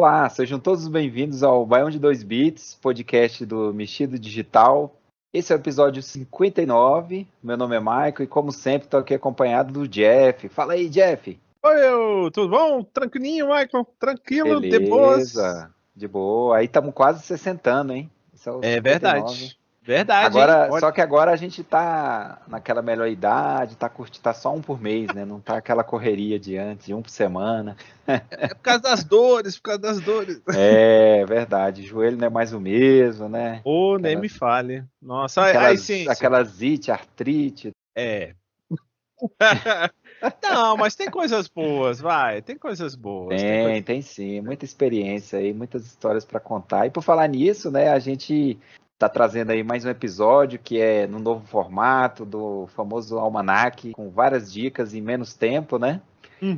Olá, sejam todos bem-vindos ao Baião de 2 Bits, podcast do Mexido Digital. Esse é o episódio 59. Meu nome é Michael e, como sempre, estou aqui acompanhado do Jeff. Fala aí, Jeff. Oi, tudo bom? Tranquilinho, Michael? Tranquilo, de boas. Beleza, de boa. Aí estamos quase 60, hein? Esse é o É 59. verdade, hein? Agora, Olha, só que agora a gente tá naquela melhor idade, tá só um por mês, né? Não tá aquela correria de antes, de um por semana. é por causa das dores, É verdade, joelho não é mais o mesmo, né? Ô, nem me Aquelas, fale. Nossa, aí aquelas, ciência. aquelas it, artrite. É. Não, mas tem coisas boas, vai. Tem coisas boas. Tem sim, muita experiência aí, muitas histórias para contar. E por falar nisso, né, a gente tá trazendo aí mais um episódio que é no novo formato do famoso almanaque, com várias dicas em menos tempo, né?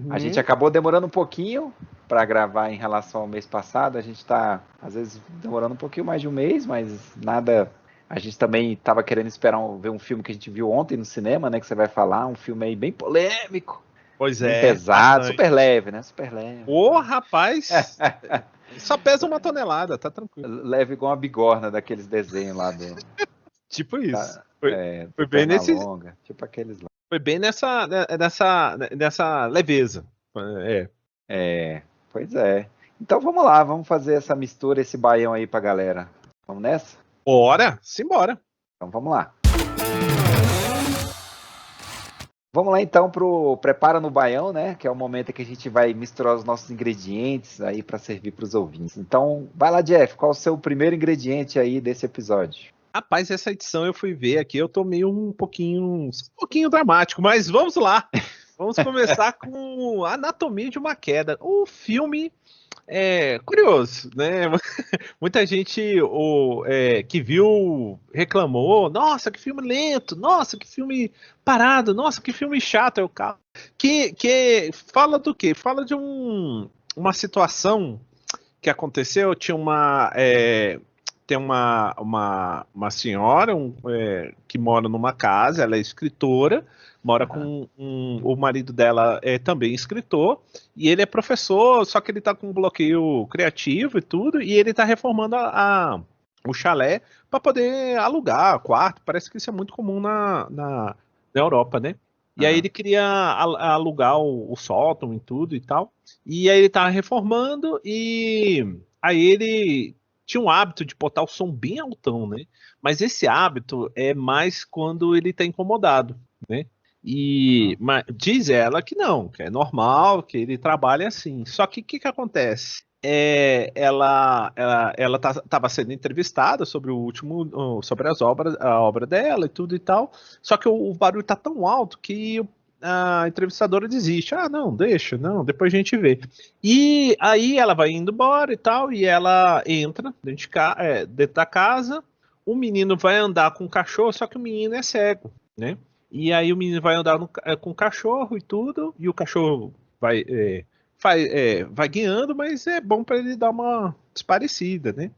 A gente Uhum. acabou demorando um pouquinho para gravar em relação ao mês passado. A gente está, às vezes, demorando um pouquinho mais de um mês, mas nada. A gente também estava querendo esperar ver um filme que a gente viu ontem no cinema, né? Que você vai falar, um filme aí bem polêmico, Pois bem é, pesado, bastante. super leve, né? Super leve. Ô, rapaz, só pesa 1 tonelada, tá tranquilo. Leve igual uma bigorna daqueles desenhos lá Tipo isso. da, Foi do bem Pernalonga, tipo aqueles lá. foi bem nessa leveza. É. Pois é. Então vamos lá, vamos fazer essa mistura, esse baião aí pra galera. Vamos nessa? Bora, simbora. Então vamos lá. Vamos lá então pro Prepara no Baião, né? Que é o momento que a gente vai misturar os nossos ingredientes aí para servir para os ouvintes. Então, vai lá, Jeff, qual o seu primeiro ingrediente aí desse episódio? Rapaz, essa edição eu fui ver aqui, eu tô meio um pouquinho dramático, mas vamos lá. Vamos começar com Anatomia de uma Queda. O filme é curioso, né? Muita gente que viu reclamou, nossa, que filme lento, nossa, que filme parado, nossa, que filme chato. Que fala do quê? Fala de uma situação que aconteceu, tem uma senhora que mora numa casa, ela é escritora, mora com o marido dela é também escritor, e ele é professor, só que ele tá com um bloqueio criativo e tudo, e ele tá reformando o chalé para poder alugar quarto, parece que isso é muito comum na Europa, né? E aí ele queria alugar o sótão e tudo e tal, e aí ele tá reformando e aí ele tinha um hábito de botar o som bem altão, né? Mas esse hábito é mais quando ele tá incomodado, né? Mas diz ela que não, que é normal, que ele trabalha assim. Só que o que acontece? Ela estava sendo entrevistada sobre sobre a obra dela e tudo e tal. Só que o barulho tá tão alto que a entrevistadora desiste. Ah, não, deixa, não, depois a gente vê. E aí ela vai indo embora e tal, e ela entra dentro da casa. O menino vai andar com o cachorro, só que o menino é cego, né? E aí o menino vai andar com o cachorro e tudo, e o cachorro vai guiando, mas é bom para ele dar uma desparecida, né?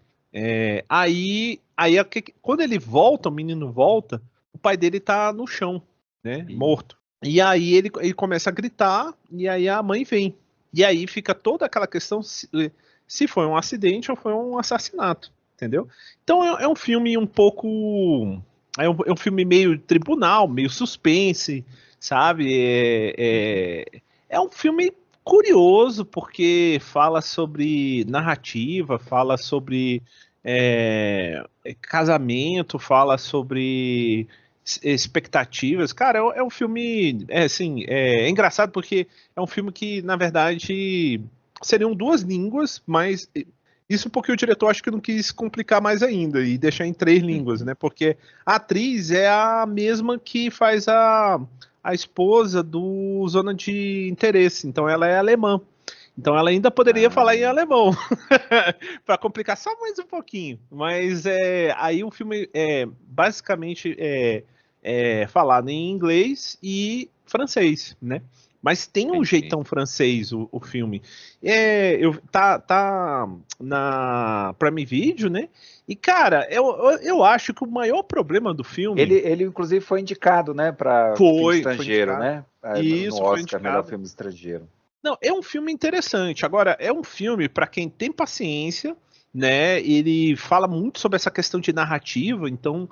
Quando ele volta, o menino volta, o pai dele tá no chão, né? Morto. E aí ele começa a gritar, e aí a mãe vem. E aí fica toda aquela questão se foi um acidente ou foi um assassinato, entendeu? Então é um filme um pouco. É um filme meio tribunal, meio suspense, sabe? É um filme curioso, porque fala sobre narrativa, fala sobre casamento, fala sobre expectativas. Cara, é um filme, assim, é engraçado porque é um filme que, na verdade, seriam duas línguas, mas isso porque o diretor acho que não quis complicar mais ainda e deixar em 3 línguas, né? Porque a atriz é a mesma que faz a esposa do Zona de Interesse, então ela é alemã. Então ela ainda poderia falar em alemão, para complicar só mais um pouquinho. Mas aí o filme basicamente é falado em inglês e francês, né? Mas tem um jeitão francês o filme. Tá na Prime Video, né? E, cara, eu acho que o maior problema do filme... Ele inclusive foi indicado, né, para filme Foi estrangeiro, indicado. né? No Isso, foi Oscar, melhor indicado. filme estrangeiro. Não, é um filme interessante. Agora, é um filme para quem tem paciência, né? Ele fala muito sobre essa questão de narrativa, então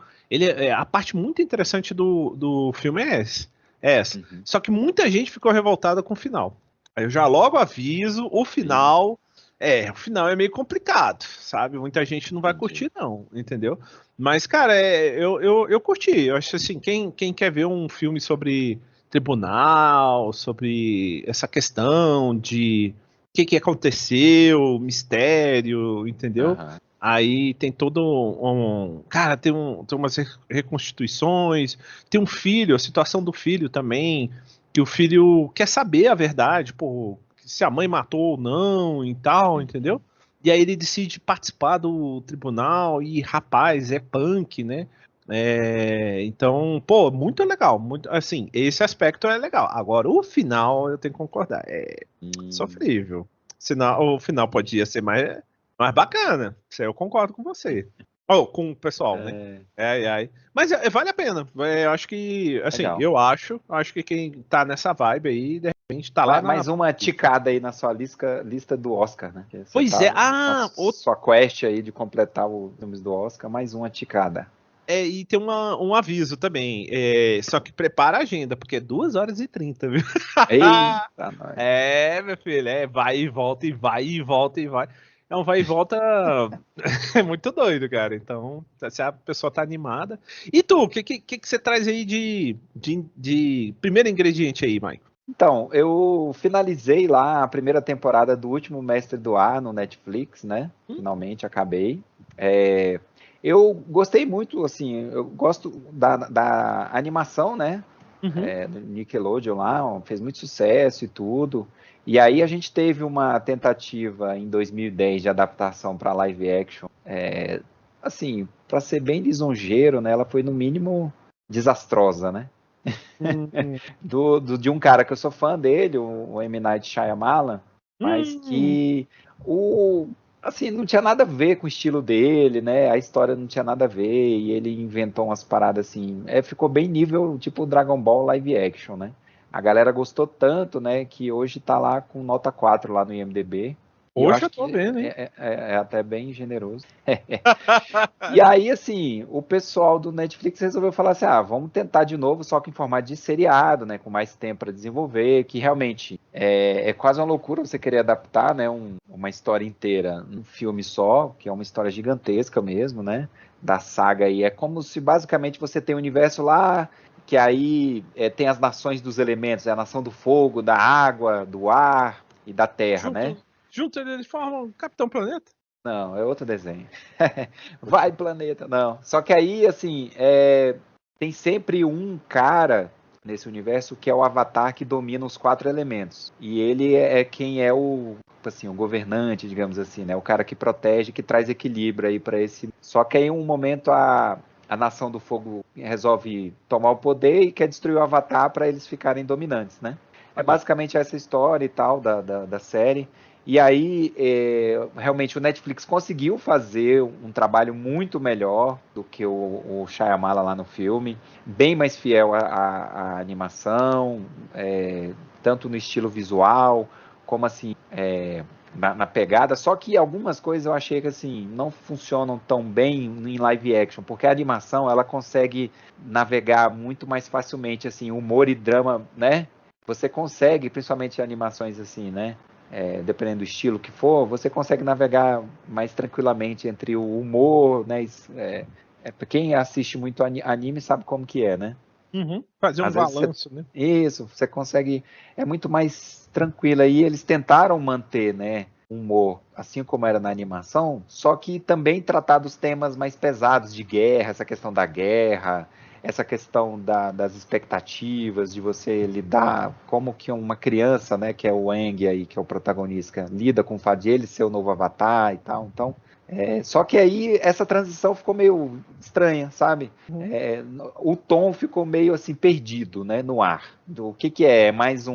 a parte muito interessante do filme é essa. Uhum. Só que muita gente ficou revoltada com o final. Aí eu já logo aviso, Sim, o final é meio complicado, sabe? Muita gente não vai entendi. curtir, não, entendeu? Mas, cara, eu curti. Eu acho assim, quem quer ver um filme sobre tribunal, sobre essa questão de o que aconteceu, mistério, entendeu? Aham. Aí tem todo cara, tem umas reconstituições, tem um filho, a situação do filho também, que o filho quer saber a verdade, pô, se a mãe matou ou não e tal, entendeu? Uhum. E aí ele decide participar do tribunal e, rapaz, é punk, né? Então, pô, muito legal, muito, assim, esse aspecto é legal. Agora, o final, eu tenho que concordar, é Hum. sofrível. Senão, o final podia ser mais bacana. Isso aí eu concordo com você. Ou com o pessoal, né? É, Ai, ai. Mas vale a pena. Eu acho que, assim, legal. eu acho que quem tá nessa vibe aí, de repente, tá lá na. Mais uma ticada aí na sua lista do Oscar, né? Que você Pois tá é, na outro. sua quest aí de completar os filmes do Oscar, mais uma ticada. E tem um aviso também. Só que prepara a agenda, porque é 2 horas e 30, viu? Eita, nós. Meu filho, vai e volta, e vai e volta, e vai. É um vai e volta é muito doido, cara. Então, se a pessoa tá animada. E tu, o que você traz aí de primeiro ingrediente aí, Mike? Então, eu finalizei lá a primeira temporada do último Mestre do Ar no Netflix, né? Hum? Finalmente acabei. É, eu gostei muito, assim, eu gosto da animação, né? Uhum. Do Nickelodeon lá, ó, fez muito sucesso e tudo. E aí a gente teve uma tentativa em 2010 de adaptação para live action. Assim, para ser bem lisonjeiro, né? Ela foi no mínimo desastrosa, né? Hum, De um cara que eu sou fã dele, o M. Night Shyamalan, mas hum, que o assim não tinha nada a ver com o estilo dele, né? A história não tinha nada a ver e ele inventou umas paradas assim, ficou bem nível tipo Dragon Ball live action, né? A galera gostou tanto, né, que hoje tá lá com nota 4 lá no IMDb. E eu Hoje acho eu tô que vendo, hein? é até bem generoso. E aí, assim, o pessoal do Netflix resolveu falar assim: ah, vamos tentar de novo, só que em formato de seriado, né? Com mais tempo para desenvolver, que realmente é quase uma loucura você querer adaptar, né? Uma história inteira num filme só, que é uma história gigantesca mesmo, né? Da saga aí. É como se basicamente você tem um universo lá, que aí tem as nações dos elementos, é a nação do fogo, da água, do ar e da terra, né? Junto eles formam Capitão Planeta. Não, é outro desenho. Vai, planeta. Não. Só que aí, assim, tem sempre um cara nesse universo que é o avatar que domina os 4 elementos. E ele é quem é tipo assim, o governante, digamos assim, né? O cara que protege, que traz equilíbrio aí para esse. Só que aí, em um momento, a Nação do Fogo resolve tomar o poder e quer destruir o avatar para eles ficarem dominantes, né? É Ok. basicamente essa história e tal da série. E aí, realmente, o Netflix conseguiu fazer um trabalho muito melhor do que o Shyamala lá no filme, bem mais fiel à animação, tanto no estilo visual, como assim, na pegada. Só que algumas coisas eu achei que assim não funcionam tão bem em live action, porque a animação ela consegue navegar muito mais facilmente, assim, humor e drama, né? Você consegue, principalmente animações assim, né? Dependendo do estilo que for, você consegue navegar mais tranquilamente entre o humor, né? Quem assiste muito anime sabe como que é, né? Uhum. Fazer um Às vezes você, balanço, né? isso, você consegue, é muito mais tranquilo aí. Eles tentaram manter, né, o humor, assim como era na animação, só que também tratar dos temas mais pesados de guerra, essa questão da guerra, essa questão das expectativas, de você lidar, como que uma criança, né, que é o Aang aí, que é o protagonista, lida com o fato de ele ser o novo avatar e tal. Então, só que aí essa transição ficou meio estranha, sabe? Uhum. O tom ficou meio assim perdido, né, no ar. Do que é? É mais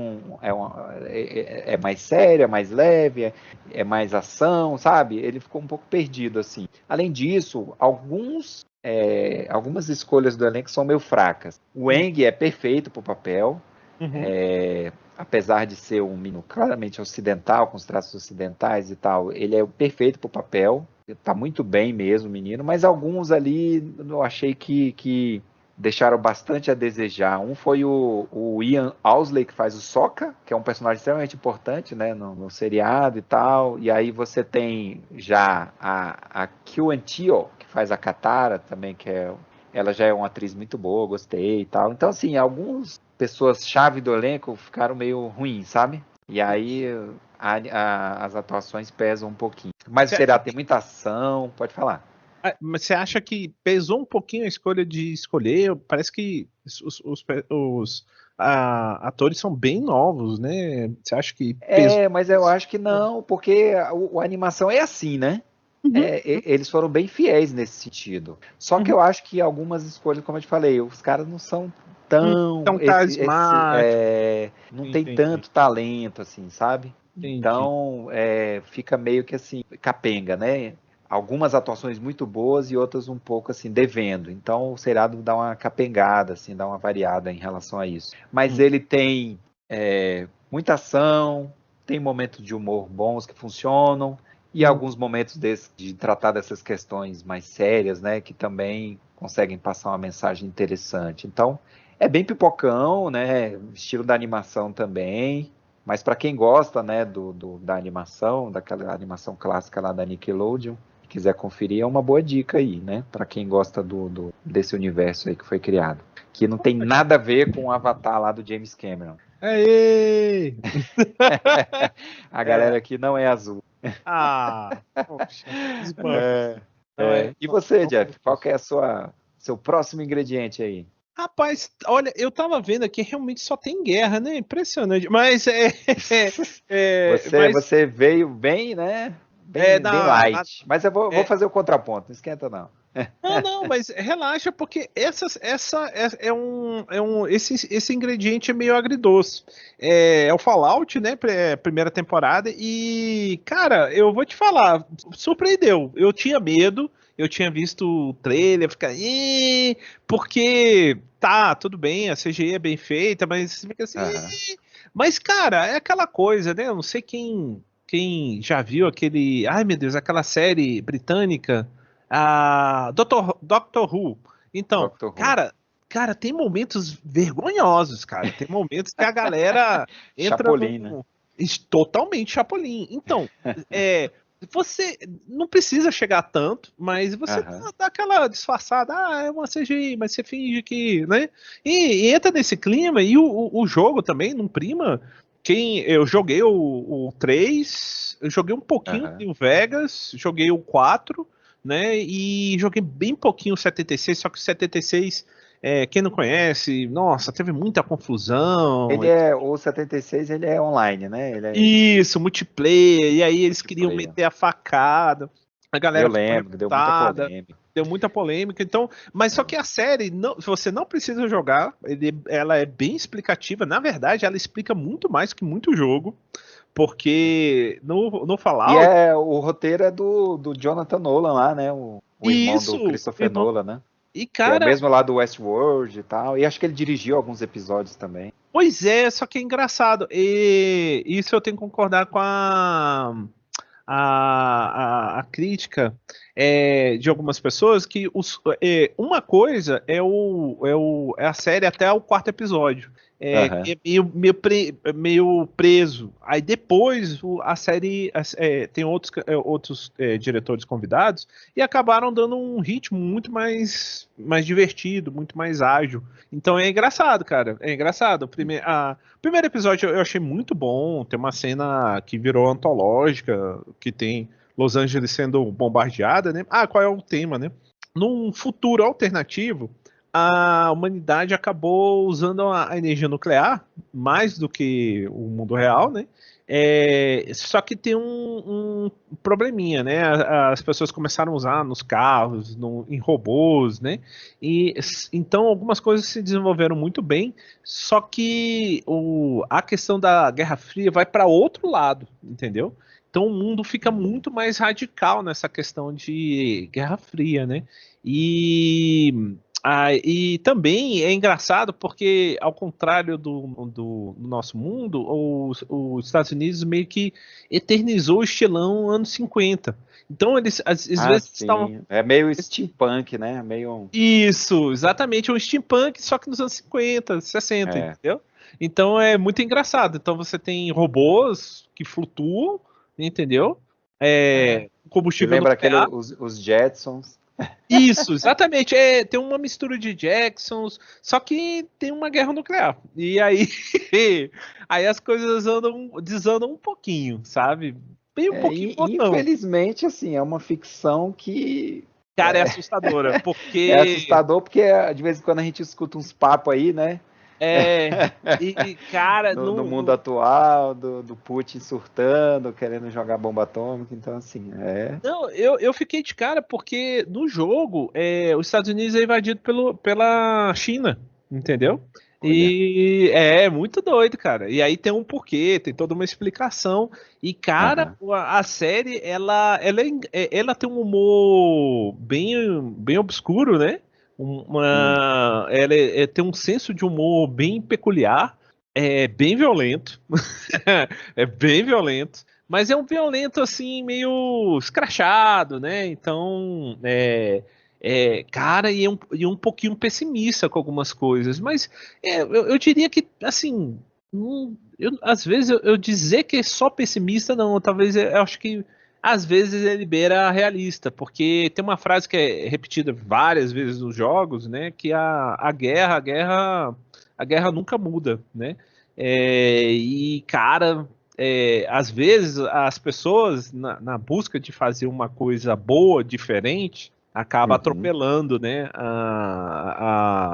é mais sério, é mais leve, é mais ação, sabe? Ele ficou um pouco perdido assim. Além disso, algumas escolhas do elenco são meio fracas. O Eng é perfeito pro papel. Uhum. apesar de ser um menino claramente ocidental, com os traços ocidentais e tal, ele é perfeito pro papel. Tá muito bem mesmo, o menino, mas alguns ali eu achei que deixaram bastante a desejar. Um foi o Ian Owsley, que faz o Sokka, que é um personagem extremamente importante, né, no seriado e tal. E aí você tem já a Kyu Teo, que faz a Katara também, ela já é uma atriz muito boa, gostei e tal. Então, assim, algumas pessoas-chave do elenco ficaram meio ruins, sabe? E aí as atuações pesam um pouquinho. Mas o Você acha seriado tem que, muita ação, pode falar. mas você acha que pesou um pouquinho a escolha de escolher? Parece que os atores são bem novos, né? Você acha que pesou? Mas eu acho que não, porque a animação é assim, né? Uhum, Eles foram bem fiéis nesse sentido. Só que uhum. eu acho que algumas escolhas, como eu te falei, os caras não são tão. Tão carismático. Não tem Entendi, tanto talento, assim, sabe? entendi. Então, fica meio que assim, capenga, né? Algumas atuações muito boas e outras um pouco assim, devendo. Então, o seriado dá uma capengada, assim, dá uma variada em relação a isso. Mas Hum, ele tem muita ação, tem momentos de humor bons que funcionam e hum. alguns momentos de tratar dessas questões mais sérias, né, que também conseguem passar uma mensagem interessante. Então, é bem pipocão, né, estilo da animação também, mas para quem gosta, né, da animação, daquela animação clássica lá da Nickelodeon, e quiser conferir, é uma boa dica aí, né, para quem gosta desse universo aí que foi criado, que não tem nada a ver com o Avatar lá do James Cameron. Aê! A É, galera aqui não é azul. poxa, os Bucks. Não, E você, são Jeff, qual que fofos. é seu próximo ingrediente aí? Rapaz, olha, eu tava vendo aqui, realmente só tem guerra, né? Impressionante. Mas Você, mas você veio bem, né? é Bem light. Mas eu vou é, fazer o contraponto, não esquenta não. não, mas relaxa, porque esse ingrediente é meio agridoce. É o Fallout, né? Primeira temporada. E, cara, eu vou te falar, surpreendeu. Eu tinha medo, eu tinha visto o trailer, ficar, porque tá, tudo bem, a CGI é bem feita, mas você fica assim, Aham. mas, cara, é aquela coisa, né? Eu não sei quem já viu aquele, ai meu Deus, aquela série britânica. Doctor Who. Então, Doctor Who. cara, tem momentos vergonhosos, cara. Tem momentos que a galera entra Chapolin, né? num. Totalmente Chapolin. Então, é, você não precisa chegar tanto, mas você Aham. dá aquela disfarçada. Ah, é uma CGI, mas você finge que, né? E entra nesse clima. E o jogo também não prima. Eu joguei o 3, eu joguei um pouquinho Aham. em Vegas, joguei o 4, né? E joguei bem pouquinho o 76, só que o 76, quem não conhece, nossa, teve muita confusão. O 76, ele é online, né? Ele é Isso, multiplayer, e aí eles queriam multiplayer. meter a facada, a Eu galera ficou lembro que deu muita revoltada, polêmica. deu muita polêmica, então, mas só que a série, não, você não precisa jogar, ela é bem explicativa, na verdade, ela explica muito mais que muito jogo, porque no E Fallout, o roteiro é do Jonathan Nolan lá, né? O irmão do isso, Christopher irmão, Nolan, né? e Que é o cara, mesmo lá do Westworld e tal. E acho que ele dirigiu alguns episódios também. pois é, só que é engraçado. E isso eu tenho que concordar com a crítica de algumas pessoas que uma coisa é a série até o quarto episódio. Que Aham. é meio preso. Aí depois a série tem outros diretores convidados e acabaram dando um ritmo muito mais divertido, muito mais ágil. Então é engraçado, cara. É engraçado. O primeiro episódio eu achei muito bom. Tem uma cena que virou antológica, que tem Los Angeles sendo bombardeada, né? Ah, qual é o tema, né? Num futuro alternativo, a humanidade acabou usando a energia nuclear mais do que o mundo real, né? Só que tem um probleminha, né? As pessoas começaram a usar nos carros, em robôs, né? E então algumas coisas se desenvolveram muito bem, só que a questão da Guerra Fria vai para outro lado, entendeu? Então o mundo fica muito mais radical nessa questão de Guerra Fria, né? E E também é engraçado porque, ao contrário do nosso mundo, os Estados Unidos meio que eternizou o estilão anos 50. Então eles às vezes estavam. Sim. É meio steampunk, né? Meio. Isso, exatamente, um steampunk, só que nos anos 50, 60, É. entendeu? Então é muito engraçado. Então você tem robôs que flutuam, entendeu? É. Me Combustível lembra nuclear. os Jetsons. Isso, exatamente. Tem uma mistura de Jacksons, só que tem uma guerra nuclear. E aí, aí as coisas desandam um pouquinho, sabe? Bem um pouquinho ou não. Infelizmente, assim, é uma ficção que Cara, é é, assustadora, é porque assustador, porque de vez em quando a gente escuta uns papos aí, né? é. Cara, No mundo atual, do Putin surtando, querendo jogar bomba atômica, então assim, Não, eu fiquei de cara porque no jogo os Estados Unidos é invadido pela China, entendeu? olha, E é muito doido, cara. E aí tem um porquê, tem toda uma explicação. E, cara, aham, a série, ela tem um humor bem obscuro, né? Ela tem um senso de humor bem peculiar, é bem violento. É bem violento. Mas é um violento assim, meio escrachado, né? Então, cara, e um pouquinho pessimista com algumas coisas. Mas eu diria que, assim, às vezes eu dizer que é só pessimista, não. Talvez eu acho que às vezes ele beira realista, porque tem uma frase que é repetida várias vezes nos jogos, né? Que a guerra nunca muda, né? E, cara, às vezes as pessoas, na busca de fazer uma coisa boa, diferente, acaba uhum, atropelando, né,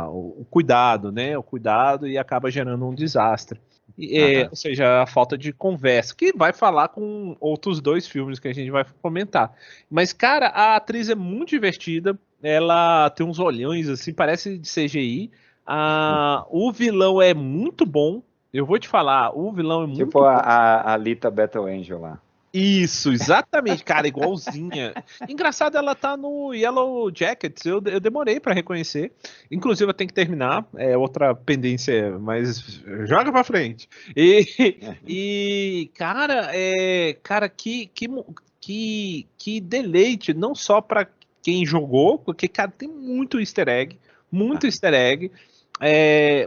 o cuidado, né, o cuidado e acaba gerando um desastre. aham. Ou seja, a falta de conversa, que vai falar com outros dois filmes que a gente vai comentar. Mas, cara, a atriz é muito divertida, ela tem uns olhões assim, parece de CGI. O vilão é muito bom, eu vou te falar, o vilão é Tipo muito a, bom. a Alita Battle Angel lá. Isso, exatamente, cara, igualzinha. Engraçado, ela tá no Yellow Jackets, eu demorei pra reconhecer. Inclusive, eu tenho que terminar, é outra pendência, mas joga pra frente. Cara, que deleite, não só pra quem jogou, porque, cara, tem muito Aham. easter egg.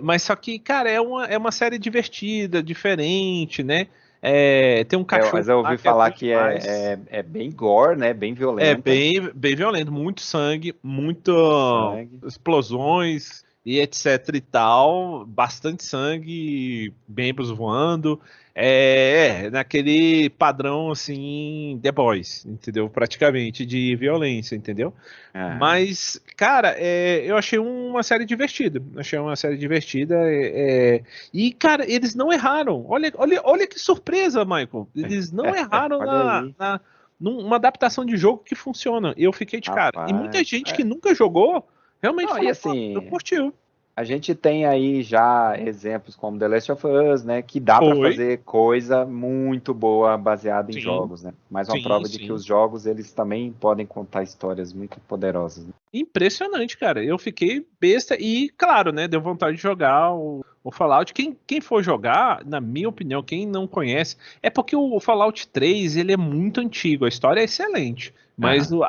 Mas só que, cara, é uma série divertida, diferente, né? Tem um cachorro Mas eu lá ouvi que é falar bom que demais. é bem gore, né? Bem É violenta. bem, bem violento, muito sangue, muita Sangue. explosões e etc e tal, bastante sangue, membros voando, naquele padrão assim, The Boys, entendeu? Praticamente de violência, entendeu? Aham. Mas, cara, eu achei uma série divertida. Achei uma série divertida. E, cara, eles não erraram. Olha, olha, olha que surpresa, Michael. Eles não erraram Olha aí, numa adaptação de jogo que funciona. Eu fiquei de cara. E muita rapaz. gente que nunca jogou realmente Não, e falou, pô, eu assim, curtiu. a gente tem aí já exemplos como The Last of Us, né? Que dá para Foi. fazer coisa muito boa baseada em Sim, jogos, né? Mais uma sim, prova de que sim. os jogos eles também podem contar histórias muito poderosas, né? Impressionante, cara. Eu fiquei besta e, claro, né, deu vontade de jogar o Fallout. Quem for jogar, na minha opinião, quem não conhece, é porque o Fallout 3 ele é muito antigo, a história é excelente, mas Aham.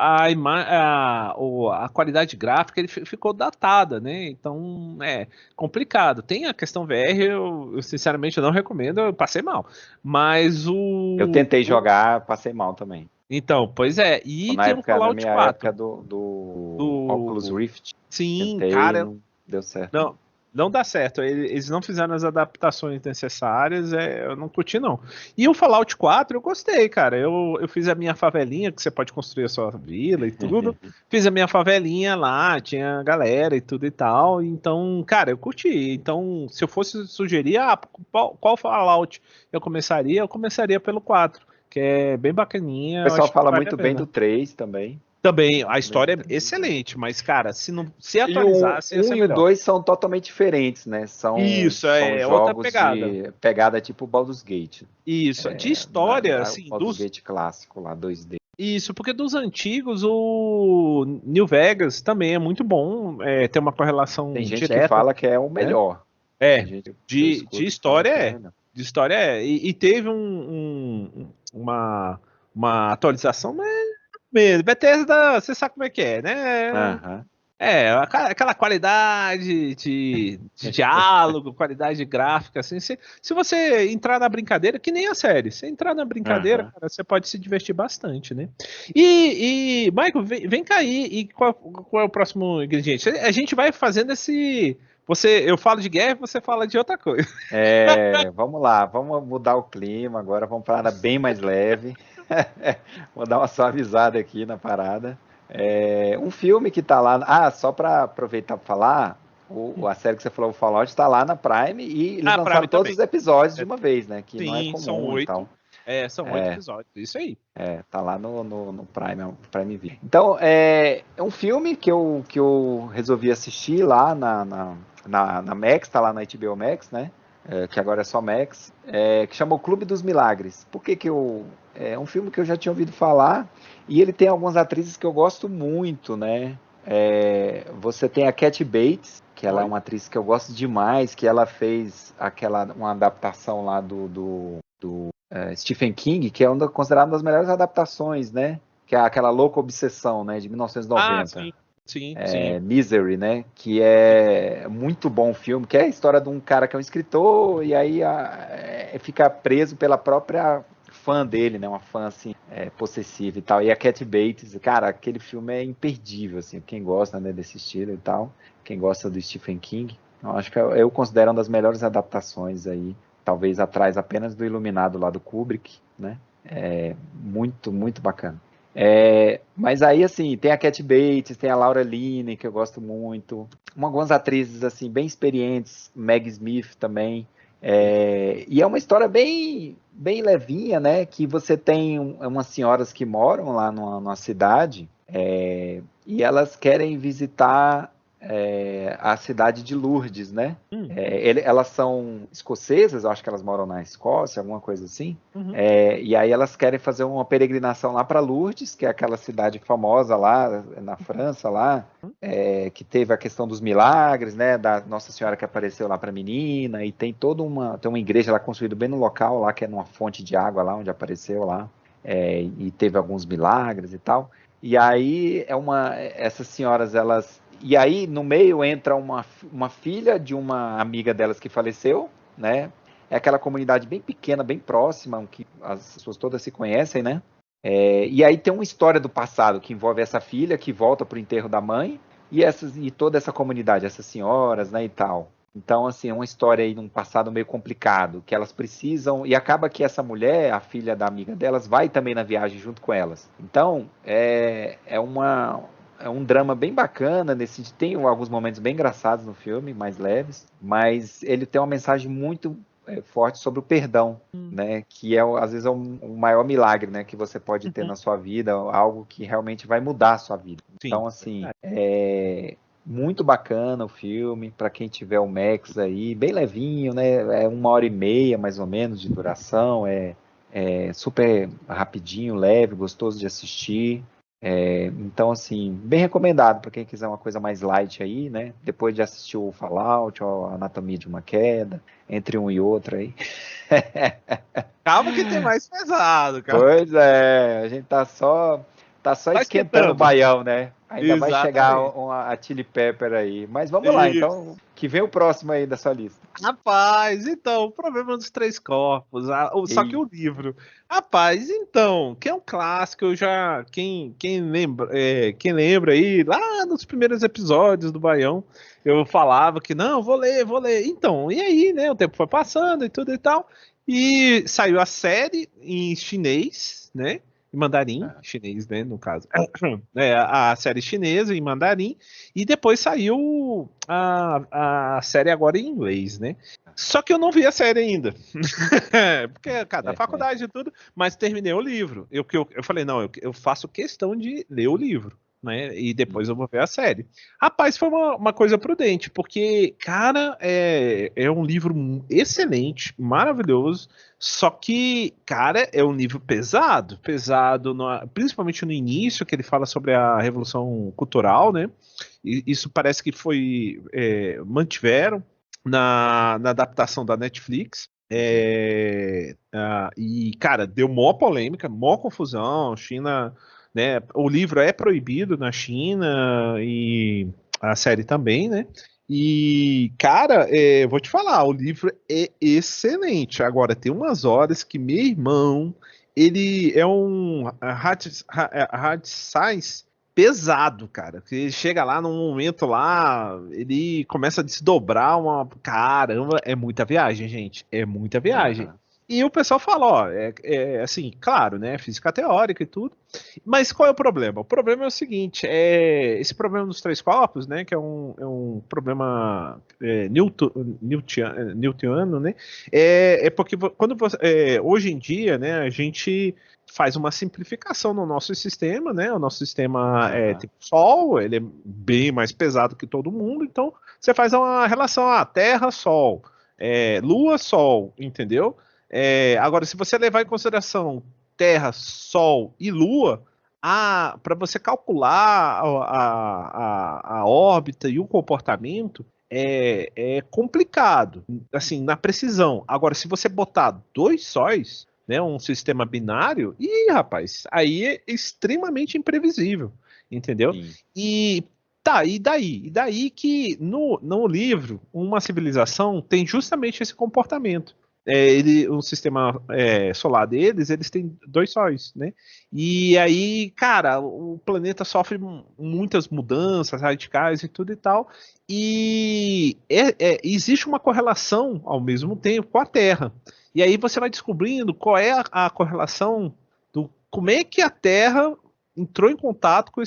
a qualidade gráfica ele ficou datada, né? Então é complicado. Tem a questão VR, eu sinceramente não recomendo, eu passei mal. Mas Eu tentei jogar, passei mal também. então, pois é, e tem o Na Fallout minha 4. época do Oculus Do... Rift, Sim, tentei, cara, não deu certo, não. não, não dá certo. Eles não fizeram as adaptações necessárias, eu não curti, não. E o Fallout 4 eu gostei, cara. Eu fiz a minha favelinha, que você pode construir a sua vila e tudo. Fiz a minha favelinha lá, tinha galera e tudo e tal. Então, cara, eu curti. Então, se eu fosse sugerir, qual Fallout eu começaria pelo 4, que é bem O bacaninha, eu pessoal acho que fala vale a muito bem do pena. 3 também. Também, Fala a muito bem do história é 3. excelente, mas, cara, se E o atualizasse, ia 1 ser e o melhor. 2 são totalmente diferentes, né? Isso, São é outra jogos pegada. de pegada tipo Baldur's Gate. Isso, de história, O assim, Baldur's Gate clássico lá, 2D. Isso, porque dos antigos, o New Vegas também é muito bom, tem uma correlação Tem gente que direta, fala que é o né? melhor. Tem É, gente que eu de escuto que fala história que é o é. melhor. De história é. E teve uma atualização, mas Bethesda, você sabe como é que é, né? Aham. Aquela qualidade de diálogo, qualidade gráfica, assim. Se você entrar na brincadeira, que nem a série, se entrar na brincadeira, Aham. cara, você pode se divertir bastante, né? Michael, vem cá aí, e qual é o próximo ingrediente? A gente vai fazendo esse. Eu falo de guerra, você fala de outra coisa. Vamos lá, vamos mudar o clima agora, vamos para nada bem mais leve. Vou dar uma suavizada aqui na parada. Um filme que tá lá. Ah, só para aproveitar para falar, a série que você falou, o Fallout, está lá na Prime e eles Ah, pra lançaram mim todos também. os episódios de É, uma vez, né? Que não é sim, são comum e tal. 8. São 8 episódios. Isso aí. Tá lá no Prime Video. Então, é um filme que eu resolvi assistir lá na Max, tá lá na HBO Max, né? Que agora é só Max, que chama O Clube dos Milagres. Por que que eu... É um filme que eu já tinha ouvido falar e ele tem algumas atrizes que eu gosto muito, né? Você tem a Kathy Bates, que ela é Oi? uma atriz que eu gosto demais, que ela fez uma adaptação lá do Stephen King, que é considerada uma das melhores adaptações, né? Que é aquela Louca Obsessão, né? De Ah, 1990. sim. Sim, sim. Misery, né? Que é muito bom filme, que é a história de um cara que é um escritor e aí fica preso pela própria fã dele, né? Uma fã assim, possessiva e tal. E a Kathy Bates, cara, aquele filme é imperdível, assim. Quem gosta, né, desse estilo e tal, quem gosta do Stephen King, eu acho que eu considero uma das melhores adaptações aí, talvez atrás apenas do Iluminado lá do Kubrick, né? Muito, muito bacana. Mas aí, assim, tem a Kathy Bates, tem a Laura Linney, que eu gosto muito. Algumas atrizes, assim, bem experientes, Meg Smith também. E é uma história bem, bem levinha, né? Que você tem umas senhoras que moram lá numa cidade, e elas querem visitar a cidade de Lourdes, né? Hum, Elas são escocesas, eu acho que elas moram na Escócia, alguma coisa assim. uhum. E aí elas querem fazer uma peregrinação lá para Lourdes, que é aquela cidade famosa lá na França, lá, que teve a questão dos milagres, né, da Nossa Senhora que apareceu lá para a menina, e tem uma igreja lá construída bem no local, lá que é numa fonte de água lá onde apareceu lá, e teve alguns milagres e tal. E aí essas senhoras e aí no meio entra uma filha de uma amiga delas que faleceu, né? É aquela comunidade bem pequena, bem próxima, que as pessoas todas se conhecem, né? E aí tem uma história do passado que envolve essa filha que volta para o enterro da mãe e toda essa comunidade, essas senhoras, né, e tal. Então, assim, é uma história aí num passado meio complicado, que elas precisam, e acaba que essa mulher, a filha da amiga delas, vai também na viagem junto com elas. Então, é um drama bem bacana, tem alguns momentos bem engraçados no filme, mais leves, mas ele tem uma mensagem muito forte sobre o perdão, né? Que às vezes é o maior milagre, né? Que você pode ter Uhum. na sua vida, algo que realmente vai mudar a sua vida. Sim, Então, assim, verdade. muito bacana o filme, para quem tiver o Max aí, bem levinho, né? É 1h30 mais ou menos de duração, é super rapidinho, leve, gostoso de assistir. Então, assim, bem recomendado para quem quiser uma coisa mais light aí, né? Depois de assistir o Fallout, ou a Anatomia de uma Queda, entre um e outro aí. Calma que tem mais pesado, cara. Pois é, a gente tá só Tá esquentando o esquentando. baião, né? Ainda vai chegar Exatamente. a Chili Pepper aí. Mas vamos lá, então, Isso. que vem o próximo aí da sua lista. Rapaz, então, o problema dos três corpos, só que E o livro. Rapaz, então, que é um clássico, quem lembra aí, lá nos primeiros episódios do Baião, eu falava que não, vou ler, vou ler. Então, e aí, né, o tempo foi passando e tudo e tal, e saiu a série em chinês, né, em mandarim, chinês, né, no caso, a série chinesa em mandarim, e depois saiu a série agora em inglês, né? Só que eu não vi a série ainda. Porque, cara, da faculdade e tudo, mas terminei o livro. Eu falei, não, eu faço questão de ler o livro. né? E depois eu vou ver a série. Rapaz, foi uma coisa prudente, porque, cara, é um livro excelente, maravilhoso, só que, cara, é um livro pesado, principalmente no início, que ele fala sobre a Revolução Cultural, né? E isso parece que foi, mantiveram na adaptação da Netflix. E, cara, deu mó polêmica, mó confusão. China, né? O livro é proibido na China e a série também, né? E, cara, vou te falar, o livro é excelente. Agora, tem umas horas que meu irmão, ele é um hard science pesado, cara. Que ele chega lá num momento lá, ele começa a desdobrar uma. Caramba, é muita viagem, gente. É muita viagem. Aham. E o pessoal fala, ó, assim, claro, né? Física teórica e tudo. Mas qual é o problema? O problema é o seguinte: esse problema dos três corpos, né? Que é um problema newtoniano, né? Porque quando você, hoje em dia, né? A gente faz uma simplificação no nosso sistema, né? O nosso sistema tem o Sol, ele é bem mais pesado que todo mundo, então você faz uma relação Terra, Sol, Lua, Sol, entendeu? Agora, se você levar em consideração Terra, Sol e Lua, para você calcular a órbita e o comportamento é complicado, assim, na precisão. Agora, se você botar dois sóis, né, um sistema binário, rapaz, aí é extremamente imprevisível, entendeu? Sim. E e daí? E daí que no livro, uma civilização tem justamente esse comportamento. O sistema solar deles, eles têm dois sóis, né? E aí, cara, o planeta sofre muitas mudanças radicais e tudo e tal. E existe uma correlação ao mesmo tempo com a Terra. E aí você vai descobrindo qual é a correlação do como é que a Terra entrou em contato com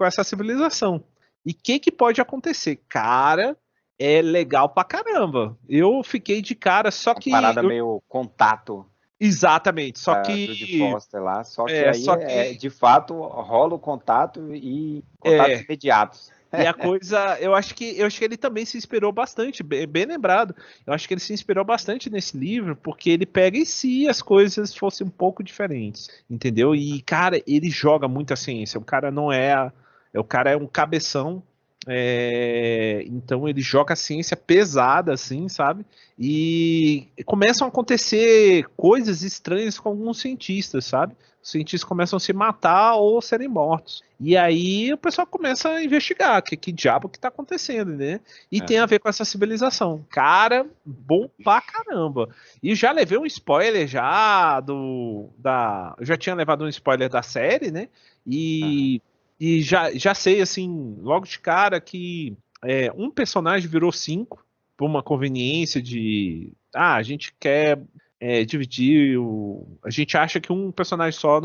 essa civilização. E o que pode acontecer? Cara, é legal pra caramba. Eu fiquei de cara, só Uma que. parada meio contato Exatamente, só da Judy que. Foster lá, só que aí Só que. de fato rola o contato e contatos É, imediatos. e a coisa, eu acho que ele também se inspirou bastante, bem lembrado. Eu acho que ele se inspirou bastante nesse livro, porque ele pega em si as coisas fossem um pouco diferentes, entendeu? E, cara, ele joga muita ciência. O cara não é. O cara é um cabeção. Então ele joga a ciência pesada, assim, sabe? E começam a acontecer coisas estranhas com alguns cientistas, sabe? Os cientistas começam a se matar ou serem mortos. E aí o pessoal começa a investigar que diabo que tá acontecendo, né? E tem a ver com essa civilização. Cara, bom pra caramba. E já levei um spoiler eu já tinha levado um spoiler da série, né? E, e já sei, assim, logo de cara que um personagem virou cinco por uma conveniência de a gente quer dividir a gente acha que um personagem só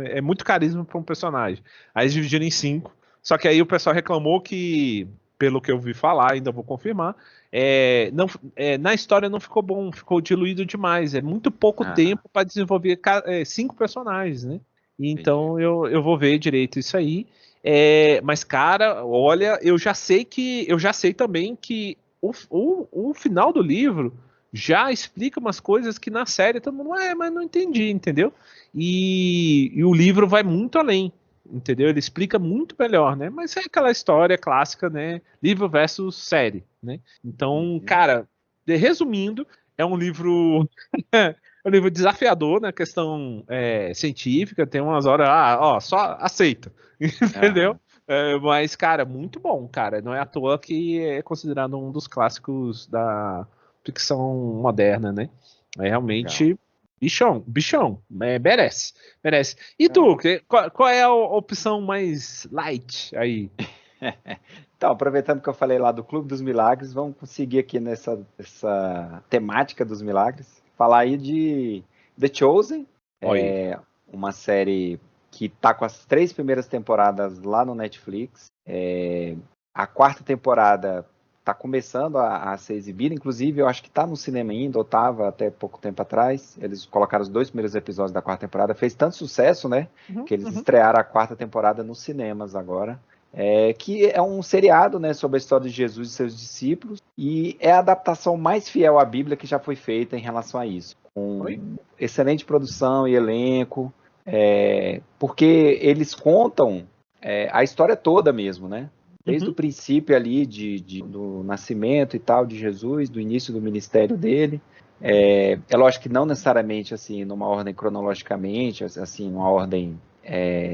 é muito carisma para um personagem. Aí eles dividiram em cinco. Só que aí o pessoal reclamou que, pelo que eu vi falar, ainda vou confirmar, não, na história não ficou bom, ficou diluído demais. É muito pouco tempo para desenvolver cinco personagens, né? Entendi. Então eu vou ver direito isso aí. Mas, cara, olha, eu já sei também que o final do livro já explica umas coisas que na série todo mundo, mas não entendi, entendeu? E o livro vai muito além, entendeu? Ele explica muito melhor, né? Mas é aquela história clássica, né? Livro versus série, né? Então, Uhum. cara, resumindo, é um livro é um livro desafiador na questão científica, tem umas horas, ó, só aceita, entendeu? Aham. Mas, cara, muito bom, cara. Não é à toa que é considerado um dos clássicos da ficção moderna, né? É Legal. realmente bichão, bichão. Merece, merece. E Não. tu, qual é a opção mais light aí? Então, aproveitando que eu falei lá do Clube dos Milagres, vamos seguir aqui essa temática dos milagres. Falar aí de The Chosen, Oi. uma série que tá com as 3 primeiras temporadas lá no Netflix. A quarta temporada tá começando a ser exibida, inclusive eu acho que tá no cinema ainda, ou tava até pouco tempo atrás. Eles colocaram os 2 primeiros episódios da 4ª temporada, fez tanto sucesso, né, que eles estrearam a 4ª temporada nos cinemas agora. Que é um seriado, né, sobre a história de Jesus e seus discípulos, e é a adaptação mais fiel à Bíblia que já foi feita em relação a isso, com excelente produção e elenco, porque eles contam a história toda mesmo, né? Desde o princípio ali do nascimento e tal de Jesus, do início do ministério dele. É lógico que não necessariamente assim, numa ordem cronologicamente, assim, numa ordem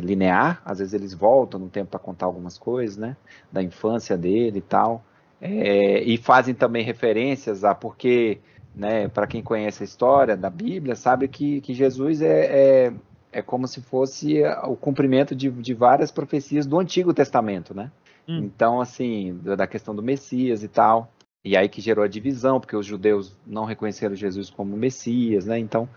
linear. Às vezes eles voltam no tempo para contar algumas coisas, né? Da infância dele e tal. E fazem também referências a porque, né, para quem conhece a história da Bíblia, sabe que Jesus é como se fosse o cumprimento de várias profecias do Antigo Testamento, né? Então, assim, da questão do Messias e tal, e aí que gerou a divisão, porque os judeus não reconheceram Jesus como Messias, né? Então,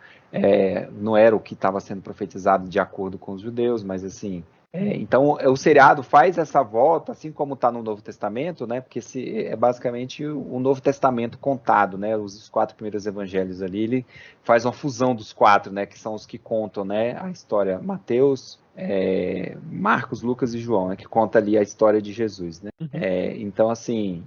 não era o que estava sendo profetizado de acordo com os judeus, mas assim... então, o seriado faz essa volta, assim como está no Novo Testamento, né? Porque é basicamente o Novo Testamento contado, né? Os 4 primeiros evangelhos ali, ele faz uma fusão dos 4, né? Que são os que contam, né? A história Mateus, Marcos, Lucas e João, né? Que conta ali a história de Jesus, né? Então, assim,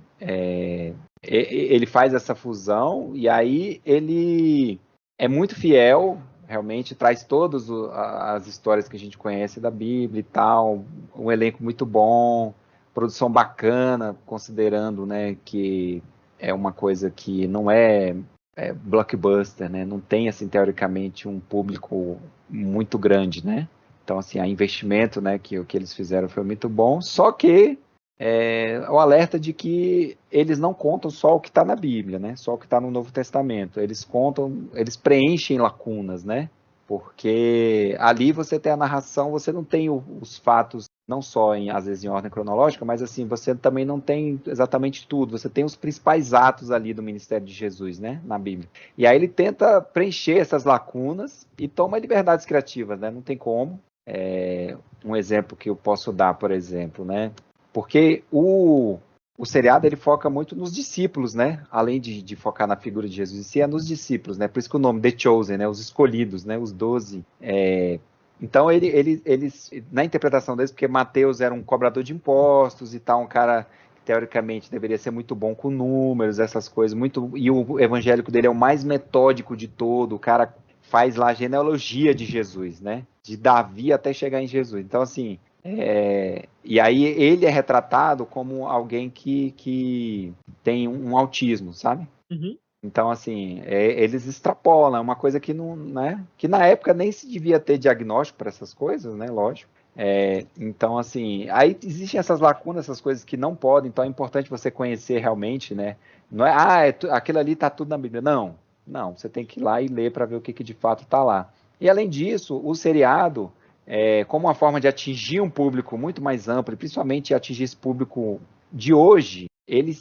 ele faz essa fusão e aí ele é muito fiel. Realmente traz todas as histórias que a gente conhece da Bíblia e tal, um elenco muito bom, produção bacana, considerando, né, que é uma coisa que não é blockbuster, né, não tem, assim, teoricamente, um público muito grande, né, então, assim, o investimento, né, que eles fizeram foi muito bom, só que o alerta de que eles não contam só o que está na Bíblia, né? Só o que está no Novo Testamento. Eles contam, eles preenchem lacunas, né? Porque ali você tem a narração, você não tem os fatos, não só às vezes em ordem cronológica, mas assim, você também não tem exatamente tudo. Você tem os principais atos ali do ministério de Jesus, né? Na Bíblia. E aí ele tenta preencher essas lacunas e toma liberdades criativas, né? Não tem como. Um exemplo que eu posso dar, por exemplo, né? Porque o seriado ele foca muito nos discípulos, né? Além de focar na figura de Jesus em si, é nos discípulos, né? Por isso que o nome The Chosen, né? Os escolhidos, né? Os 12. Então eles, na interpretação deles, porque Mateus era um cobrador de impostos e tal, um cara que teoricamente deveria ser muito bom com números, essas coisas, e o evangélico dele é o mais metódico de todo, o cara faz lá a genealogia de Jesus, né? De Davi até chegar em Jesus. Então, assim, e aí ele é retratado como alguém que tem um autismo, sabe? Então, assim, eles extrapolam, é uma coisa que não, né? Que na época nem se devia ter diagnóstico para essas coisas, né? Lógico. Então, assim, aí existem essas lacunas, essas coisas que não podem, então é importante você conhecer realmente, né? Não é, aquilo ali tá tudo na Bíblia. Não, você tem que ir lá e ler para ver o que de fato está lá. E além disso, o seriado, como uma forma de atingir um público muito mais amplo, e principalmente atingir esse público de hoje, ele